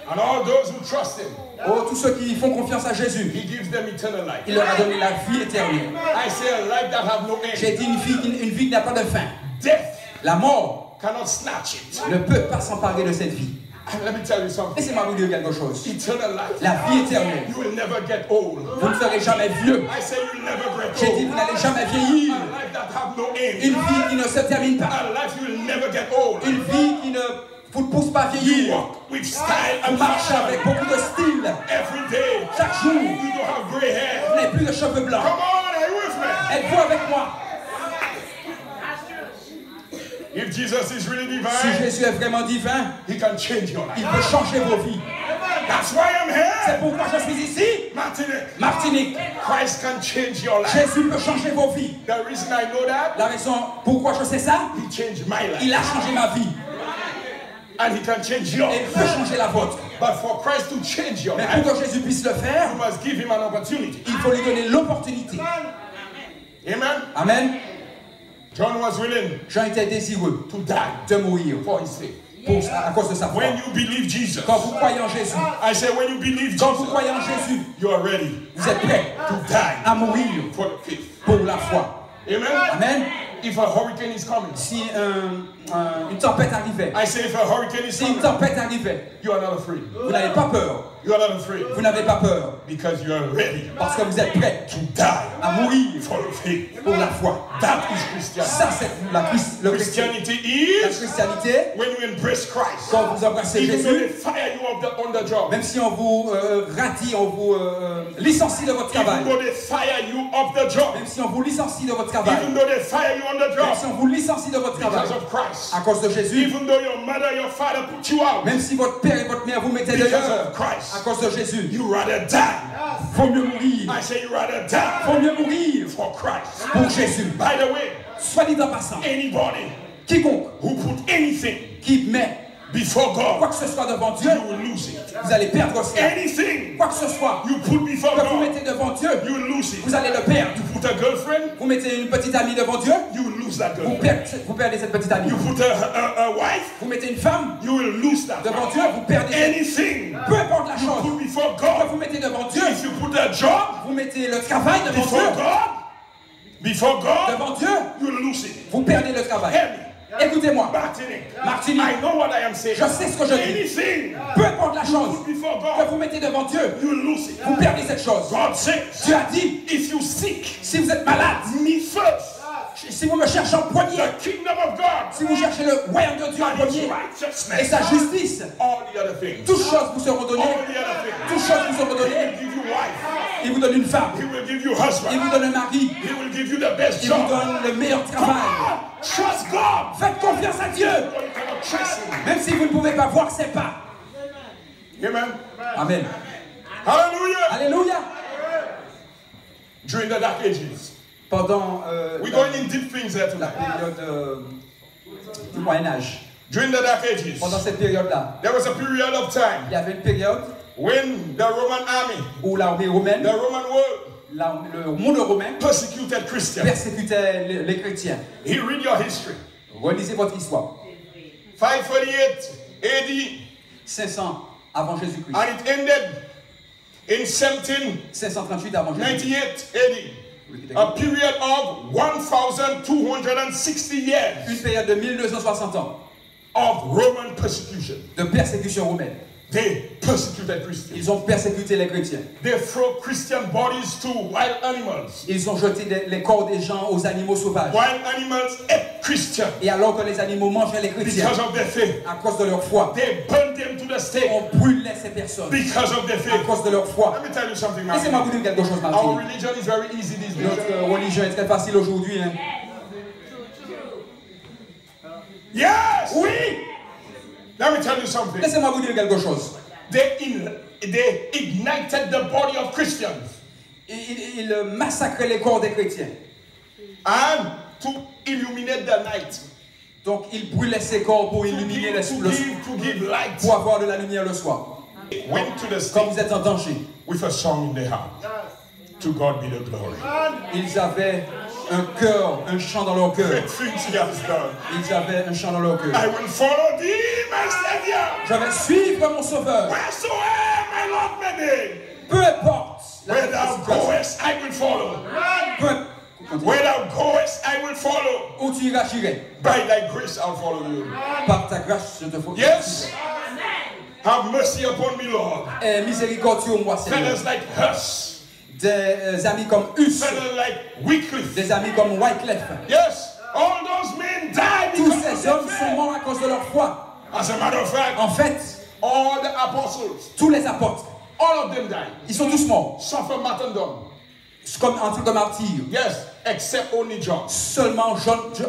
And all those who trust him, oh, tous ceux qui font confiance à Jésus, he gives them eternal life. il leur a donné la vie éternelle. I say a life that have no end. J'ai dit une vie qui n'a pas de fin. Death La mort cannot snatch it. ne peut pas s'emparer de cette vie. And let me tell you something. Laissez-moi vous dire quelque chose. Eternal life. La vie éternelle. You will never get old. Vous ne serez jamais vieux. I say you will never get old. J'ai dit vous n'allez jamais vieillir. A life that have no end. Une vie qui ne se termine pas. A life you will never get old. Une vie qui ne vous pousse pas à vieillir. You walk with style Vous and marchez fashion. avec beaucoup de style. Every day. Chaque jour, You don't have gray hair. vous n'avez plus de cheveux blancs. Come on, are you with me? Êtes-vous avec moi? If Jesus is really Si divine, Jésus est vraiment divin, he can change your il life. peut changer vos vies. That's why I'm C'est here. pourquoi je suis ici. Martinique. Martinique, Christ can change your life. Jésus peut changer vos vies. The reason I know that, La raison pourquoi je sais ça, he changed my life. il a changé ma vie. And he can change Et yours. il peut changer la vôtre. But for Christ to change your Mais life, pour que Jésus puisse le faire, you must give him an opportunity. il faut lui donner l'opportunité. Amen. Amen. John was willing Jean était désireux to die de mourir for his sake. à cause de sa foi. When you believe Jesus, Quand vous croyez en Jésus, I say when you believe quand vous Jesus, croyez en Jésus, you are ready vous êtes prêts to die à mourir for the faith. pour la foi. Amen. Amen. If a hurricane is coming, Si une tempête arrivait, I say if a hurricane is si une coming, tempête arrivait, you are not afraid. vous n'avez pas peur. You are not afraid Vous n'avez pas peur because you are ready parce que vous êtes prêts to die à mourir for the faith. pour la foi. That is Christianity. Ça, c'est le Christianity La is christianité, when you embrace Christ. quand vous embrassez Even though they Jésus, fire you on the job, même si on vous radie, on vous licencie de votre even travail, though they fire you off the job, même si on vous licencie de votre travail, even though they fire you on the même job si on vous licencie de votre travail, because of Christ, à cause de Jésus, even though your mother, your father put you out même si votre père et votre mère vous mettaient because dehors, of Christ, à cause de Jésus, you rather die. vaut mieux mourir. I say you rather die Vaut mieux mourir for Christ. pour Jésus. By the way, Soit dit en passant, anybody quiconque who put anything qui met before quoi God, que ce soit devant Dieu, you will lose it. vous allez perdre cela. Anything Quoi que ce soit you put before que vous God, mettez devant Dieu, you will lose it. vous allez le perdre. You put a girlfriend, Vous mettez une petite amie devant Dieu, you will lose that vous girlfriend. perdez cette petite amie. You put a wife, Vous mettez une femme you will lose that devant wife. Dieu, vous perdez cette... Anything Peu importe la you chose put before que God, vous mettez devant Dieu, if you put a job vous mettez le travail devant before Dieu, before God, devant Dieu, you will lose it. vous perdez le travail. Hear me. Écoutez-moi, Martinique. Martinique, I know what I am saying. je sais ce que je dis. Anything Peu importe la chose put before que God, vous mettez devant Dieu, you will lose it. vous perdez cette chose. God says, Dieu a dit, if you seek si vous êtes malade, me first, si vous me cherchez en premier, the kingdom of God, si vous cherchez le royaume de Dieu en and His premier et righteousness, sa justice, all the other things, toutes choses vous seront données. all the other things, Toutes choses vous seront He will données. give you wife, Il vous donne une femme, He will give you il husband, vous donne un mari, He will give you the best il vous job. donne le meilleur Come travail. on, trust God. Faites confiance à Dieu, But you cannot trace Him. même si vous ne pouvez pas voir ses pas. Amen. Amen. Hallelujah. Alléluia. During the dark ages, Pendant we're going in deep things here la tonight. période du Moyen-Âge, During the dark ages, pendant cette période-là, there was a period of time il y avait une période when the Roman army, où l'armée romaine, the Roman world, le monde romain, persecuted Christians. persécutait les chrétiens. He read your history. Relisez votre histoire. 548 AD, 500 avant Jésus-Christ. and it ended in 1798 538 avant Jésus-Christ. AD. A period of 1,260 years Une période de 1260 ans of Roman persecution. de persécution romaine. They persecuted Christians. Ils ont persécuté les chrétiens. They throw Christian bodies to wild animals. Ils ont jeté les corps des gens aux animaux sauvages. Wild animals ate Christians. Et alors que les animaux mangeaient les chrétiens, because of their faith, à cause de leur foi, they burned them to the stake. On brûlait ces personnes because of their faith. À cause de leur foi. Let me tell you something, Laissez-moi vous dire quelque chose, Martin. Our religion is very easy these days. Notre religion est très facile aujourd'hui. Hein. Yes. Oui. Let me tell you something. Laissez-moi vous dire quelque chose. They ignited the body of Christians. Ils massacraient les corps des chrétiens. And to illuminate the night. Donc ils brûlaient ces corps pour illuminer le soir. Pour avoir de la lumière le soir. Went to the Quand vous êtes en danger. With a song in their heart. To God be the glory. Ils avaient un cœur, un chant dans leur cœur. Ils avaient un chant dans leur cœur. I will follow thee, my Savior. Je vais suivre mon sauveur. Wheresoever my Lord may be. Peu importe. Where thou goest, I will follow. Where thou goest, I will follow. Où tu iras, j'irai. By thy grace, I'll follow you. Par ta grâce, je te follow. Yes. Have mercy upon me, Lord. Et miséricordieux moi, Seigneur. Fellas like us. Des amis comme Hus. Fellas like Wycliffe. Des amis comme Wycliffe. Yes. All those men died. Tous ces hommes sont morts à cause de leur foi. As a matter of fact. En fait, all the apostles. Tous les apôtres. All of them died. Ils sont tous morts. Suffer martyrdom. Comme en tant que martyr. Yes, except only John. Seulement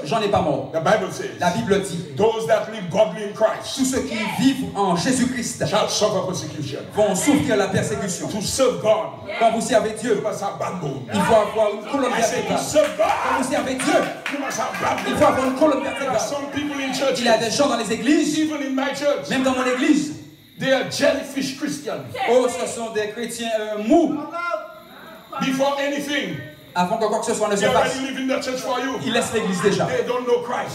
Jean n'est pas mort. The Bible says. La Bible dit. Those that live godly in Christ. Tous ceux qui vivent en Jésus-Christ. Shall suffer persecution. Vont souffrir la persécution. To serve God. Quand vous servez Dieu, you must have backbone. Il faut avoir une colonne vertébrale. Quand vous servez Dieu, you must have backbone. Il faut avoir une colonne vertébrale. Some people in churches. Il y a des gens dans les églises. Even in my church. Même dans mon église. They are jellyfish Christians. Oh, ce sont des chrétiens mous. Before anything. Avant que quoi que ce soit ne se passe, ils laissent l'église déjà.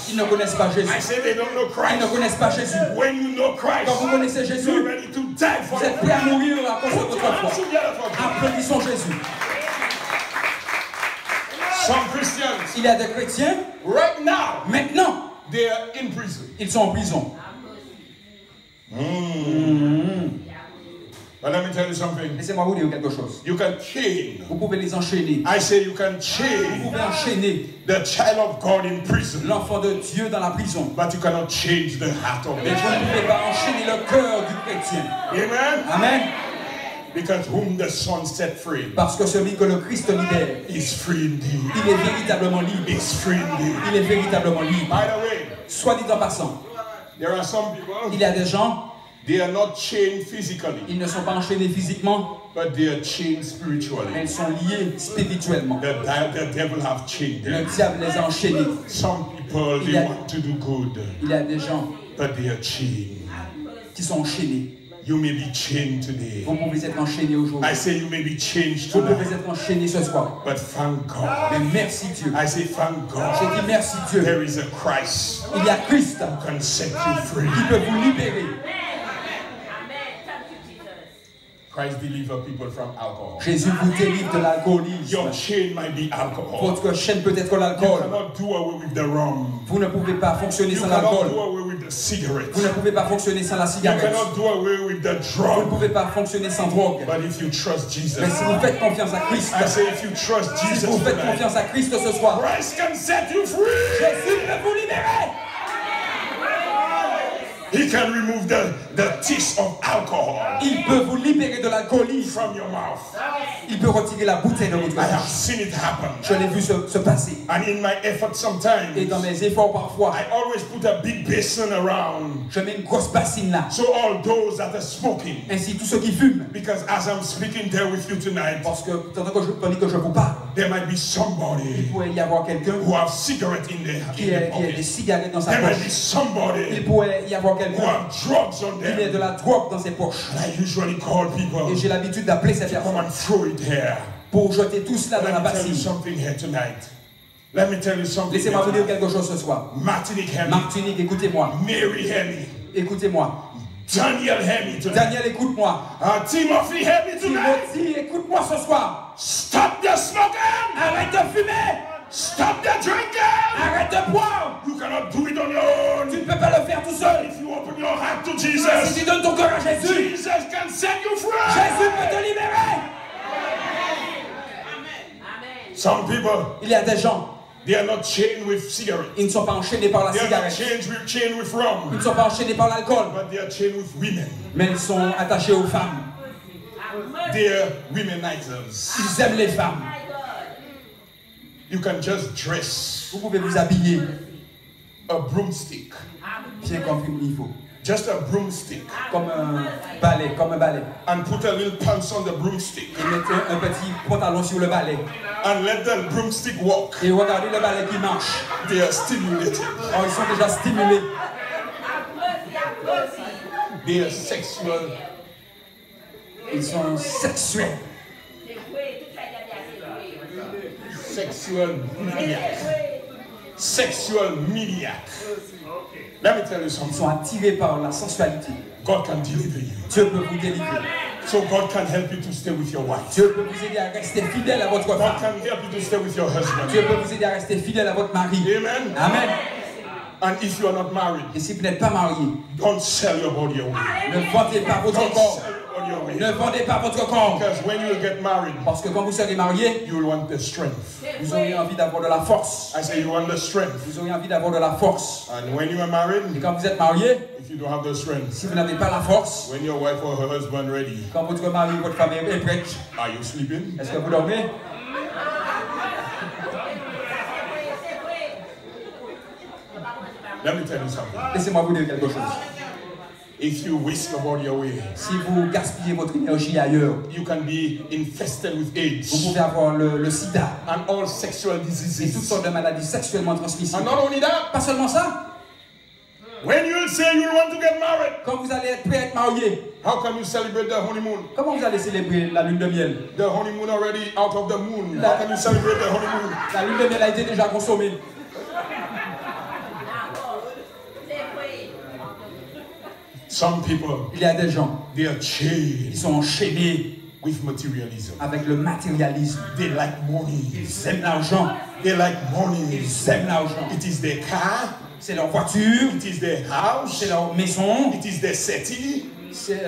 Ils ne connaissent pas Jésus. Ils ne connaissent pas Jésus. Quand vous connaissez Jésus, vous êtes prêts à mourir à cause de votre foi. Applaudissons Jésus. Il y a des chrétiens, maintenant, ils sont en prison. But let me tell you something. Laissez-moi vous dire quelque chose. You can chain. Vous pouvez les enchaîner. I say you can chain. Vous pouvez enchaîner the child of God in prison. L'enfant de Dieu dans la prison. But you cannot change the heart of the child. Vous ne pouvez pas enchaîner le cœur du chrétien. Amen. Amen. Because whom the Son set free. Parce que celui que le Christ libère. Is free indeed. Il est véritablement libre. Is free indeed. Il est véritablement libre. By the way. Soit dit en passant. There are some people. Il y a des gens. They are not chained physically. Ils ne sont pas enchaînés physiquement. But they are chained spiritually. Mais ils sont liés spirituellement. The devil have chained them. Le diable les a enchaînés. Some people they want to do good. Il y a des gens. But they are chained. Qui sont enchaînés. You may be chained today. Vous pouvez être enchaînés aujourd'hui. I say you may be changed tonight. Vous pouvez être enchaînés ce soir. But thank God. Mais merci Dieu. I say thank God. Je dis merci Dieu. There is a Christ. Il y a Christ. Who can set you free. Qui peut vous libérer. Christ deliver people from alcohol. Jésus vous délivre de l'alcoolisme. Your chain might be alcohol. Votre chaîne peut être l'alcool. You cannot do away with the rum. Vous ne pouvez pas fonctionner sans You l'alcool. cannot do away with the cigarette. Vous ne pouvez pas fonctionner sans la cigarette. You cannot do away with the drug. Vous ne pouvez pas fonctionner sans drogue. But if you trust Jesus. Mais si vous faites confiance à Christ. I say if you trust Jesus. Si vous faites confiance à Christ ce soir. Christ can set you free. Jésus peut vous libérer. He can remove the taste of alcohol. Il peut vous libérer de l'alcoolisme from your mouth. Il peut retirer la bouteille de votre bouche. I have seen it happen. Je l'ai vu se passer. And in my effort sometimes. Et dans mes efforts parfois. I always put a big basin around. Je mets une grosse bassine là. So all those that are smoking. Ainsi tous ceux qui fument. Because as I'm speaking there with you tonight. Parce que tandis que je vous parle. There might be somebody. Il pourrait y avoir quelqu'un. Who have cigarette in their qui a des cigarettes dans sa there poche. Might be somebody. Il pourrait y avoir quelqu'un. Who have drugs on them. Qui a de la drogue dans ses poches. And I usually call people. Et j'ai l'habitude d'appeler ces personnes. Come and throw it here. Pour jeter tout cela dans la bassine. Laissez-moi vous dire quelque chose ce soir. Martinique, écoutez-moi. Mary Hemi. Écoutez-moi. Daniel Hemi tonight. Daniel, écoute-moi. Timothy Hemi tonight. Timothy, écoute-moi ce soir. Stop the smoking. Arrête de fumer. Stop the drinking. Arrête de boire. You cannot do it on your own. Tu ne peux pas le faire tout seul. If you open your heart to Jesus, si tu donnes ton cœur à Jésus, Jesus can set you free. Jésus peut te libérer. Some people, il y a des gens, they are not chained with cigarettes. Ils ne sont pas enchaînés par la cigarette. Chained with rum. Ils ne sont pas enchaînés par l'alcool. But they are chained with women. Mais ils sont attachés aux femmes. They are womenizers. Ils aiment les femmes. You can just dress. Vous pouvez vous habiller. A broomstick. Bien comme il faut. Just a broomstick. Comme un balai, comme un balai. And put a little pants on the broomstick. Et mettez un petit pantalon sur le balai. And let the broomstick walk. Et regardez le balai qui marche. They are stimulated. Oh, ils sont déjà stimulés. They are sexual. Ils sont sexuels. Sexual maniac. Sexual maniac. Let me tell you something. Ils sont attirés par la sensualité. God can deliver you. Dieu peut vous délivrer. So God can help you to stay with your wife. Dieu peut vous aider à rester fidèle à votre femme. God can help you to stay with your husband. Dieu peut vous aider à rester fidèle à votre mari. Amen. Amen. And if you are not married, et si vous n'êtes pas marié, don't sell your body away. Ne vendez pas votre corps. Ne vendez pas votre corps. Because when you get married, parce que quand vous serez marié, you will want the strength. Vous aurez envie d'avoir de la force. I say you want the strength. Vous aurez envie d'avoir de la force. And when you are married, et quand vous êtes marié, if you don't have the strength, si vous n'avez pas la force, when your wife or her husband ready, quand votre mari ou votre femme est prête, are you sleeping? Est-ce que vous dormez? Let me tell you something. Laissez-moi vous dire quelque chose. If you whisk your body away, si vous gaspillez votre énergie ailleurs, you can be infested with AIDS. Vous pouvez avoir le sida. And all sexual diseases. Et toutes sortes de maladies sexuellement transmissibles. And not only that, pas seulement ça. When you say you want to get married, quand vous allez être prêt à être marié, how can you celebrate the honeymoon? Comment vous allez célébrer la lune de miel? The honeymoon already out of the moon. How can you celebrate the honeymoon? La lune de miel a été déjà consommée. Some people, il y a des gens, they are chained. Ils sont enchaînés with materialism. Avec le matérialisme. They like money. Ils aiment l'argent. They like money. Ils aiment l'argent. It is their car. C'est leur voiture. It is their house. C'est leur maison. It is their city. C'est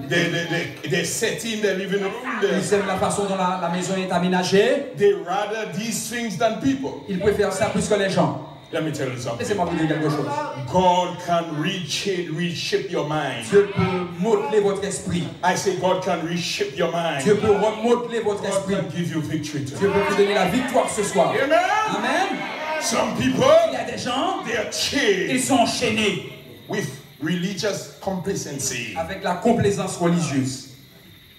their setting, their living room. Ils aiment la façon dont la maison est aménagée. They rather these things than people. Ils préfèrent ça plus que les gens. Let me tell you something. Laissez-moi vous dire quelque chose. God can reshape your mind. Dieu peut modeler votre esprit. I say God can reshape your mind. Dieu peut remodeler votre esprit. God can give you victory today. Dieu peut vous donner la victoire ce soir. Amen. Amen. Some people, il y a des gens, they are chained. Ils sont enchaînés with religious complacency. Avec la complaisance religieuse.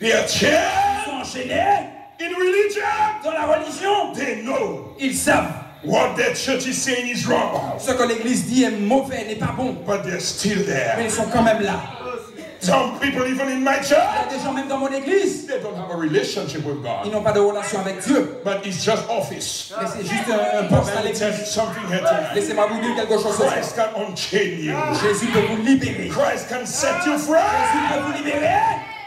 They are chained. Ils sont enchaînés in religion. Dans la religion, they know. Ils savent. What the church is saying is wrong. Ce que l'église dit est mauvais, n'est pas bon. But they're still there. Mais ils sont quand même là. Some people, even in my church, il y a des gens même dans mon église. They don't have a relationship with God. Ils n'ont pas de relation avec Dieu. But it's just office. Mais c'est juste un poste à l'église. Laissez-moi vous dire quelque chose. Christ can unchain you. Jésus peut vous libérer. Christ can set you free. Jésus peut vous libérer.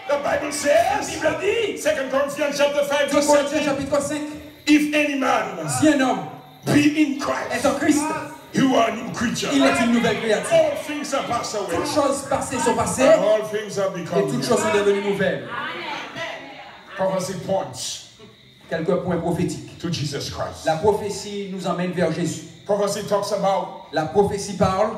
The Bible says, la Bible dit, 2 Corinthians chapter 5, 2 Corinthiens chapitre 5, if any man si un homme be in Christ, est en Christ, you are a new creature. Il est une nouvelle créature. All things are passed away. Toutes choses passées sont passées. All things are become et toutes choses sont devenues nouvelles. Prophecy points quelques points prophétiques. To Jesus Christ. La prophétie nous emmène vers Jésus. Prophecy talks about la prophétie parle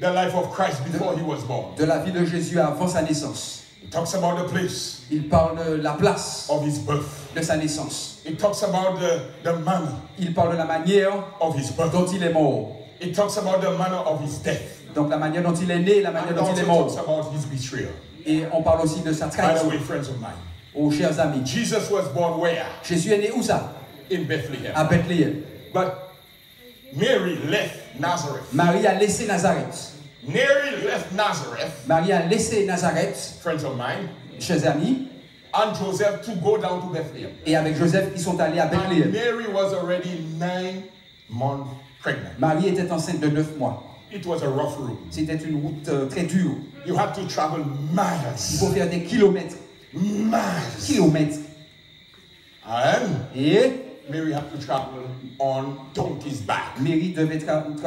the life of Christ before he was born. De la vie de Jésus avant sa naissance. It talks about the place. Il parle de la place of his birth. De sa naissance. It talks about the manner. Il parle de la manière of his birth. Dont il est mort. It talks about the manner of his death. Donc la manière dont il est né, la manière dont il est mort. Talks about his betrayal. Et on parle aussi de sa trahison. By the way, friends of mine. Oh, chers amis. Jesus was born where? Jésus est né où ça? In Bethlehem. À Bethléem. But Mary left Nazareth. Marie a laissé Nazareth. Mary left Nazareth. Marie a laissé Nazareth. Friends of mine. Chers amis. And Joseph to go down to Bethlehem. Et avec Joseph, ils sont allés à Bethléem. And Mary was already 9 months pregnant. Marie était enceinte de 9 mois. It was a rough road. C'était une route très dure. You had to travel miles. Il faut faire des kilomètres. Miles. Kilomètres. And et Mary had to travel on donkey's back. Mary devait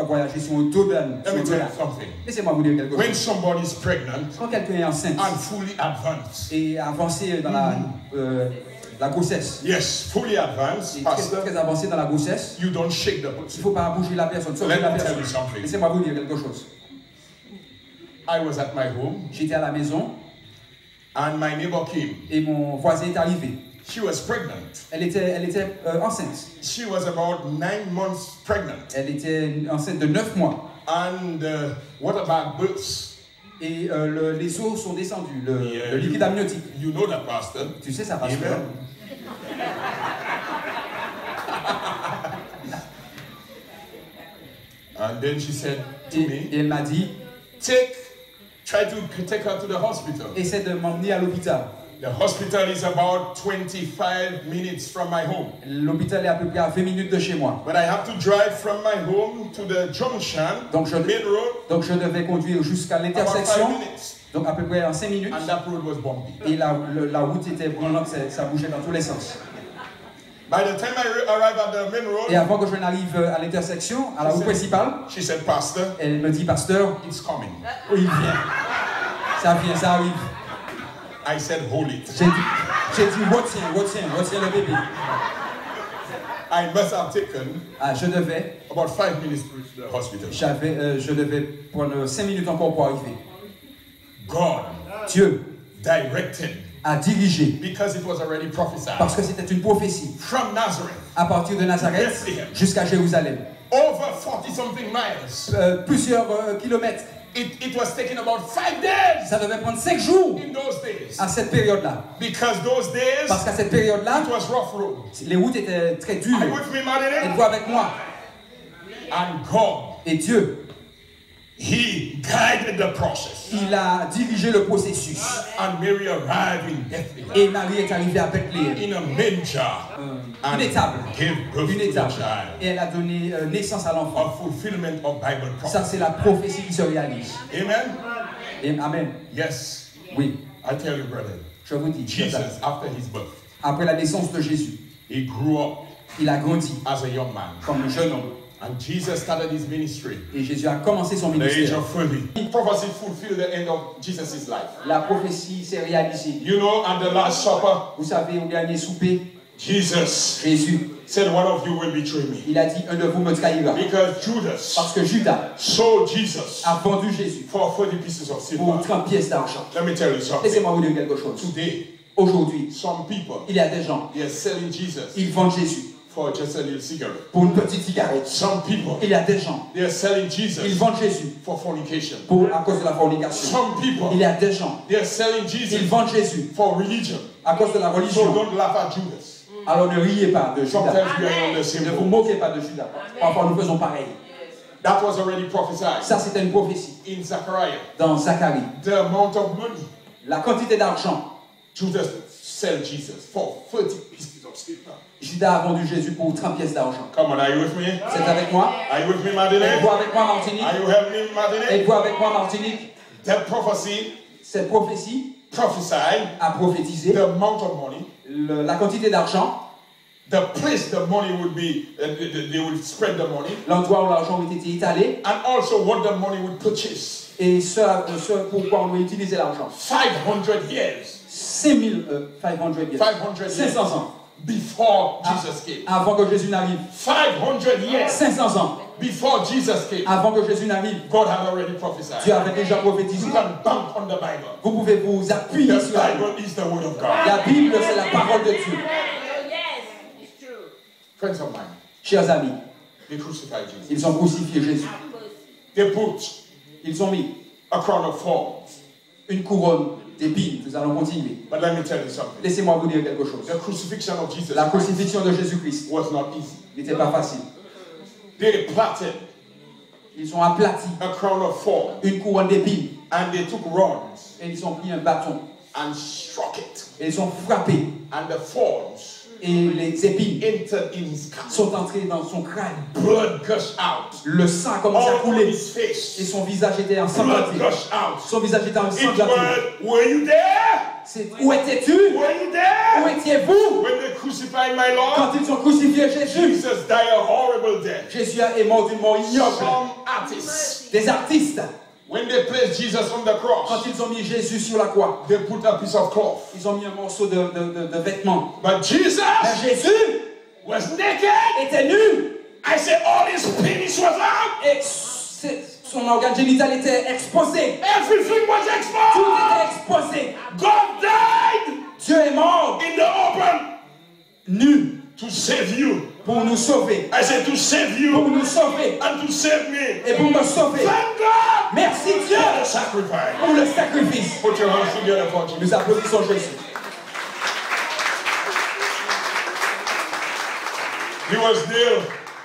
voyager sur un dos d'âne. Let me tell you something. Laissez-moi vous dire quelque chose. When somebody is pregnant Quand quelqu'un est enceinte and fully advanced, et avancé dans la grossesse, yes, fully advanced, et pastor, très avancé dans la grossesse, you don't shake the il ne person. faut pas bouger la personne. Let me tell you something. Laissez-moi vous dire quelque chose. I was at my home J'étais à la maison and my neighbor came. et mon voisin est arrivé. She was pregnant. Elle était enceinte. She was about 9 months pregnant. Elle était enceinte de 9 mois. And what about births? Et les os sont descendus, le liquide amniotique. You know that, pastor. Tu sais ça, pasteur. And then she said to me, et elle m'a dit, try to take her to the hospital. Essaie de m'emmener à l'hôpital. The hospital is about 25 minutes from my home. L'hôpital est à peu près à 20 minutes de chez moi. But I have to drive from my home to the junction, donc je devais conduire jusqu'à l'intersection, donc à peu près en 5 minutes. And that road was bumpy. Et la route était branlante, ça bougeait dans tous les sens. By the time I arrive at the main road, et avant que je n'arrive à l'intersection, à la route principale, she said, Pastor, elle me dit, pasteur, it's coming. Oui, il vient. Ça vient, ça arrive. I said, hold it. J'ai dit, retiens le bébé. I must have taken je devais about 5 minutes to reach the hospital. Je devais prendre 5 minutes encore pour arriver. God, Dieu, directed, a dirigé, because it was already prophesied, parce que c'était une prophétie, from Nazareth, à partir de Nazareth jusqu'à Jérusalem. Over 40-something miles. Plusieurs kilomètres. It was taking about 5 days. Ça devait prendre 5 jours in those days. À cette période-là. Because those days, parce qu'à cette période-là, it was rough road. Les routes étaient très dures. Êtes-vous avec moi? And God, et Dieu, He guided the process. Il a dirigé le processus. And Mary arrived in Bethlehem. Et Marie est arrivée à Bethléem. In a manger. Une étable. Une étable. Et elle a donné naissance à l'enfant. A fulfillment of Bible prophecy. Ça c'est la prophétie qui se réalise. Amen. Et amen. Yes. Oui. I tell you, brother. Je vous dis. Jesus, after his birth, après la naissance de Jésus, he grew up. Il a grandi. As a young man. Comme un jeune homme. And Jesus started his ministry. Et Jésus a commencé son ministère. The age of 30. Prophecy fulfilled the end of Jesus' life. La prophétie s'est réalisée. You know, at the Last Supper, vous savez, au dernier souper, Jésus said, one of you will betray me. Il a dit, un de vous me trahira. Because Judas, parce que Judas, sold Jesus, a vendu Jésus for 30 pieces of silver. Pour 30 pièces d'argent. Let me tell you something. Laissez-moi vous dire quelque chose. Today, aujourd'hui, some people, il y a des gens, they are selling Jesus. Ils vendent Jésus. For just a little cigarette. Pour une petite cigarette. Some people, il y a des gens, they are selling Jesus. Ils vendent Jésus. For fornication. À cause de la fornication. Some people, il y a des gens, they are selling Jesus. Ils vendent Jésus. For religion. À cause de la religion. So don't laugh at Judas. Alors ne riez pas de Judas. Ne vous moquez pas de Judas. Parfois nous faisons pareil. That was already prophesied. Ça c'était une prophétie. In Zechariah. Dans Zacharie. The amount of money. La quantité d'argent. Judas sell Jesus for 30 pieces of silver. Judas a vendu Jésus pour 30 pièces d'argent. Come on, are you with me? C'est avec moi? Are you with me, Martinique? Êtes-vous avec moi, Martinique? Are you helping me, Martinique? Êtes-vous avec moi, Martinique? That prophecy. Cette prophétie. Prophesied. A prophétisé. The amount of money. La quantité d'argent. The place the money would be, they would spread the money. L'endroit où l'argent aurait été étalé. And also what the money would purchase. Et ce pourquoi on doit utiliser l'argent. 500 years. 500 years. 500 ans. Before Jesus came. Avant que Jésus n'arrive. 500 years. 500 ans. Before Jesus came. Avant que Jésus n'arrive. God had already prophesied. Dieu avait déjà prophétisé. You can bank on the Bible. Vous pouvez vous appuyer sur la Bible. The Bible is the word of God. La Bible c'est la parole de Dieu. Friends of mine. Chers amis. They crucified Jesus. Ils ont crucifié Jésus. They put. Ils ont mis. A crown of thorns. Une couronne d'épines. Nous allons continuer. But let me tell you something. Laissez-moi vous dire quelque chose. The crucifixion of Jesus. La crucifixion de Jésus-Christ. Was not easy. N'était pas facile. They plaited. Ils ont aplati. A crown of thorns. Une couronne d'épines. And they took rods. Et ils ont pris un bâton. And struck it. Et ils ont frappé. And the thorns. Et les épines entered in his skull. sont entrées dans son crâne. Blood gushed out. Le sang a commencé à All couler. over his face. Et son visage était ensanglanté. Blood gushed out. Son visage était It ensanglanté. was, were you there? Où étais-tu? Were you there? Où étiez-vous? When they crucified my Lord, Quand ils ont crucifié Jésus, Jesus died a horrible death. Jésus est mort d'une mort ignoble. Some artists, Des artistes, when they placed Jesus on the quand cross, ils ont mis Jésus sur la croix, they put a piece of cloth. ils ont mis un morceau de vêtement. But Jesus Mais Jésus was naked. était nu. I said all his penis was out. Et son organe génital était exposé. Everything was Tout exposed. était exposé. God died Dieu est mort in the open nu to save you. pour nous sauver. I said to save Pour you nous sauver. and to save me. Et pour me sauver. Thank God Merci Dieu for the sacrifice. pour le sacrifice. Put your hands together for Jesus. Nous applaudissons Jésus. He was nailed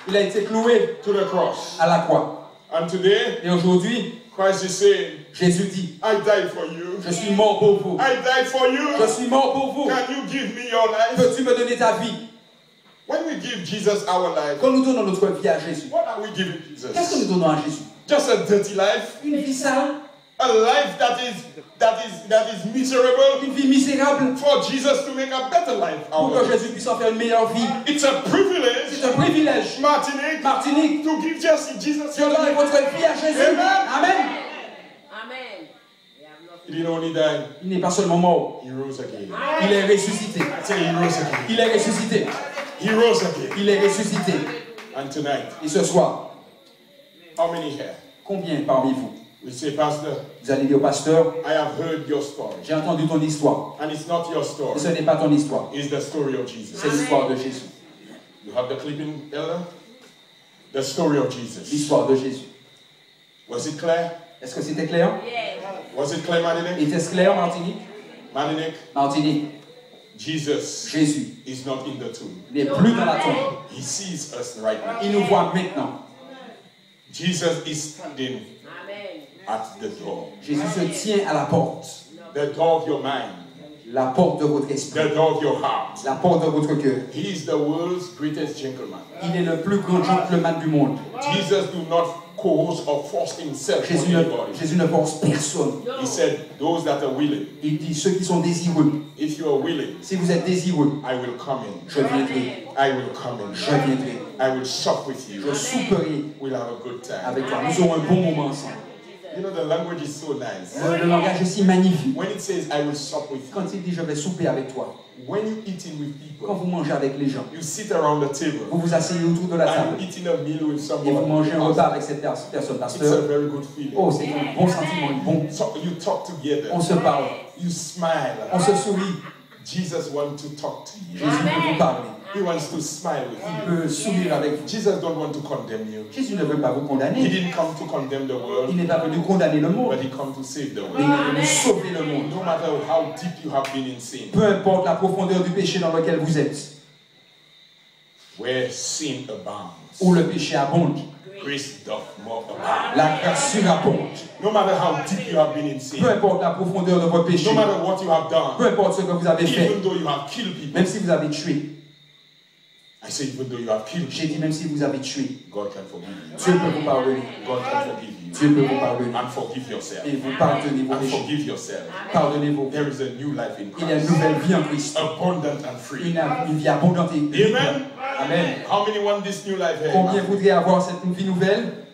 Il a été cloué to the cross. à la croix. And today, Et aujourd'hui, Christ is saying, Jésus dit, I died for you. je suis mort pour vous. I died for you. Je suis mort pour vous. Can you give me your life? Peux-tu me donner ta vie? When we give Jesus our life, Quand nous donnons notre vie à Jésus, what are we giving qu'est-ce que Jesus? nous donnons à Jésus? Just a dirty life? Une vie sale, A life that is miserable? une vie misérable, For Jesus to make a better life pour out que of it. Jésus puisse en faire une meilleure vie. It's a privilege, C'est un privilège, Martinique, Martinique, to give Jesus de your donner life. votre vie à Jésus. Amen. Amen. Amen. He didn't only die, Il n'est pas seulement mort, he rose again. il est ressuscité. I say he rose again. Il est ressuscité. He rose again. Il est ressuscité. And tonight, Et ce soir, how many here? combien parmi vous, We say, Pastor, vous allez dire au pasteur, I have heard your story. j'ai entendu ton histoire. And it's not your Et story, ce n'est pas ton histoire, it's the story of Jesus. c'est l'histoire de Jésus. You have the clipping, Elder? The story of Jesus. L'histoire de Jésus. Was it clear? Est-ce que c'était clair? Was it clear, Martinique? Était-ce clair, Martinique? Martinique, Martinique, Jesus Jésus is not in the tomb. n'est plus dans la tombe. He sees us right now. Il nous voit maintenant. Jesus is standing at the door. Jésus se tient à la porte. The door of your mind. La porte de votre esprit. The door of your heart. La porte de votre cœur. He is the world's greatest gentleman. Il est le plus grand gentleman du monde. Jesus do not coerce or force himself on anybody. Jésus ne force personne. He said, those that are willing. Il dit ceux qui sont désireux. If you are willing, Si vous êtes désireux, I will come in. je viendrai. I will come in. Je viendrai. I will sup with you. Je souperai We'll have a good time. avec toi. Nous aurons un bon moment ensemble. You know, the language is so nice. Le langage est si magnifique. When it says, I will sup with you, Quand il dit je vais souper avec toi, when you eating with quand people, vous mangez avec les gens, you sit around the table vous vous asseyez autour de la and table eating a meal with et vous mangez un repas someone. avec cette personne, It's a pasteur. very good feeling. Oh, c'est un bon sentiment, un bon. So you talk together. On se parle, You smile. on se sourit. Jesus wants to talk to you. Jésus peut vous parler. He wants to smile with Il you. peut sourire avec vous. Jesus don't want to condemn you. Jésus ne veut pas vous He condamner. didn't come to condemn the Il world, n'est pas venu condamner le monde. but he come to save the Mais il world. est venu sauver le monde. No matter how deep you have been in sin, Peu importe la profondeur du péché dans lequel vous êtes, where sin abounds, où le péché abonde, grace doth more abound. la grâce surabonde. No matter how deep you have been in sin, Peu importe la profondeur de votre péché, no matter what you have done, peu importe ce que vous avez fait, even though you have killed people, même si vous avez tué, I say even though you have killed j'ai dit people, même si vous avez tué, God can forgive you. Dieu peut vous pardonner. God can forgive you. Dieu peut vous pardonner. And forgive yourself. Et vous pardonnez vos And péchés. forgive yourself. Pardonnez vos There péchés. is a new life in Il y a une Christ. nouvelle vie en Christ. Abundant and free. Une vie abondante et libre. Amen. Amen. How many want this new life here? Combien voudraient avoir cette vie nouvelle?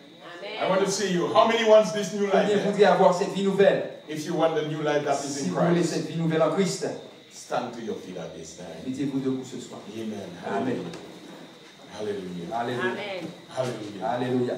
I want to see you. How many wants this new life Combien here? voudraient avoir cette vie nouvelle? If you want the new life that is Si in vous voulez Christ, cette vie nouvelle en Christ, stand to your feet at this time. mettez-vous debout ce soir. Amen. Amen. Hallelujah. Alléluia. Hallelujah. Alléluia.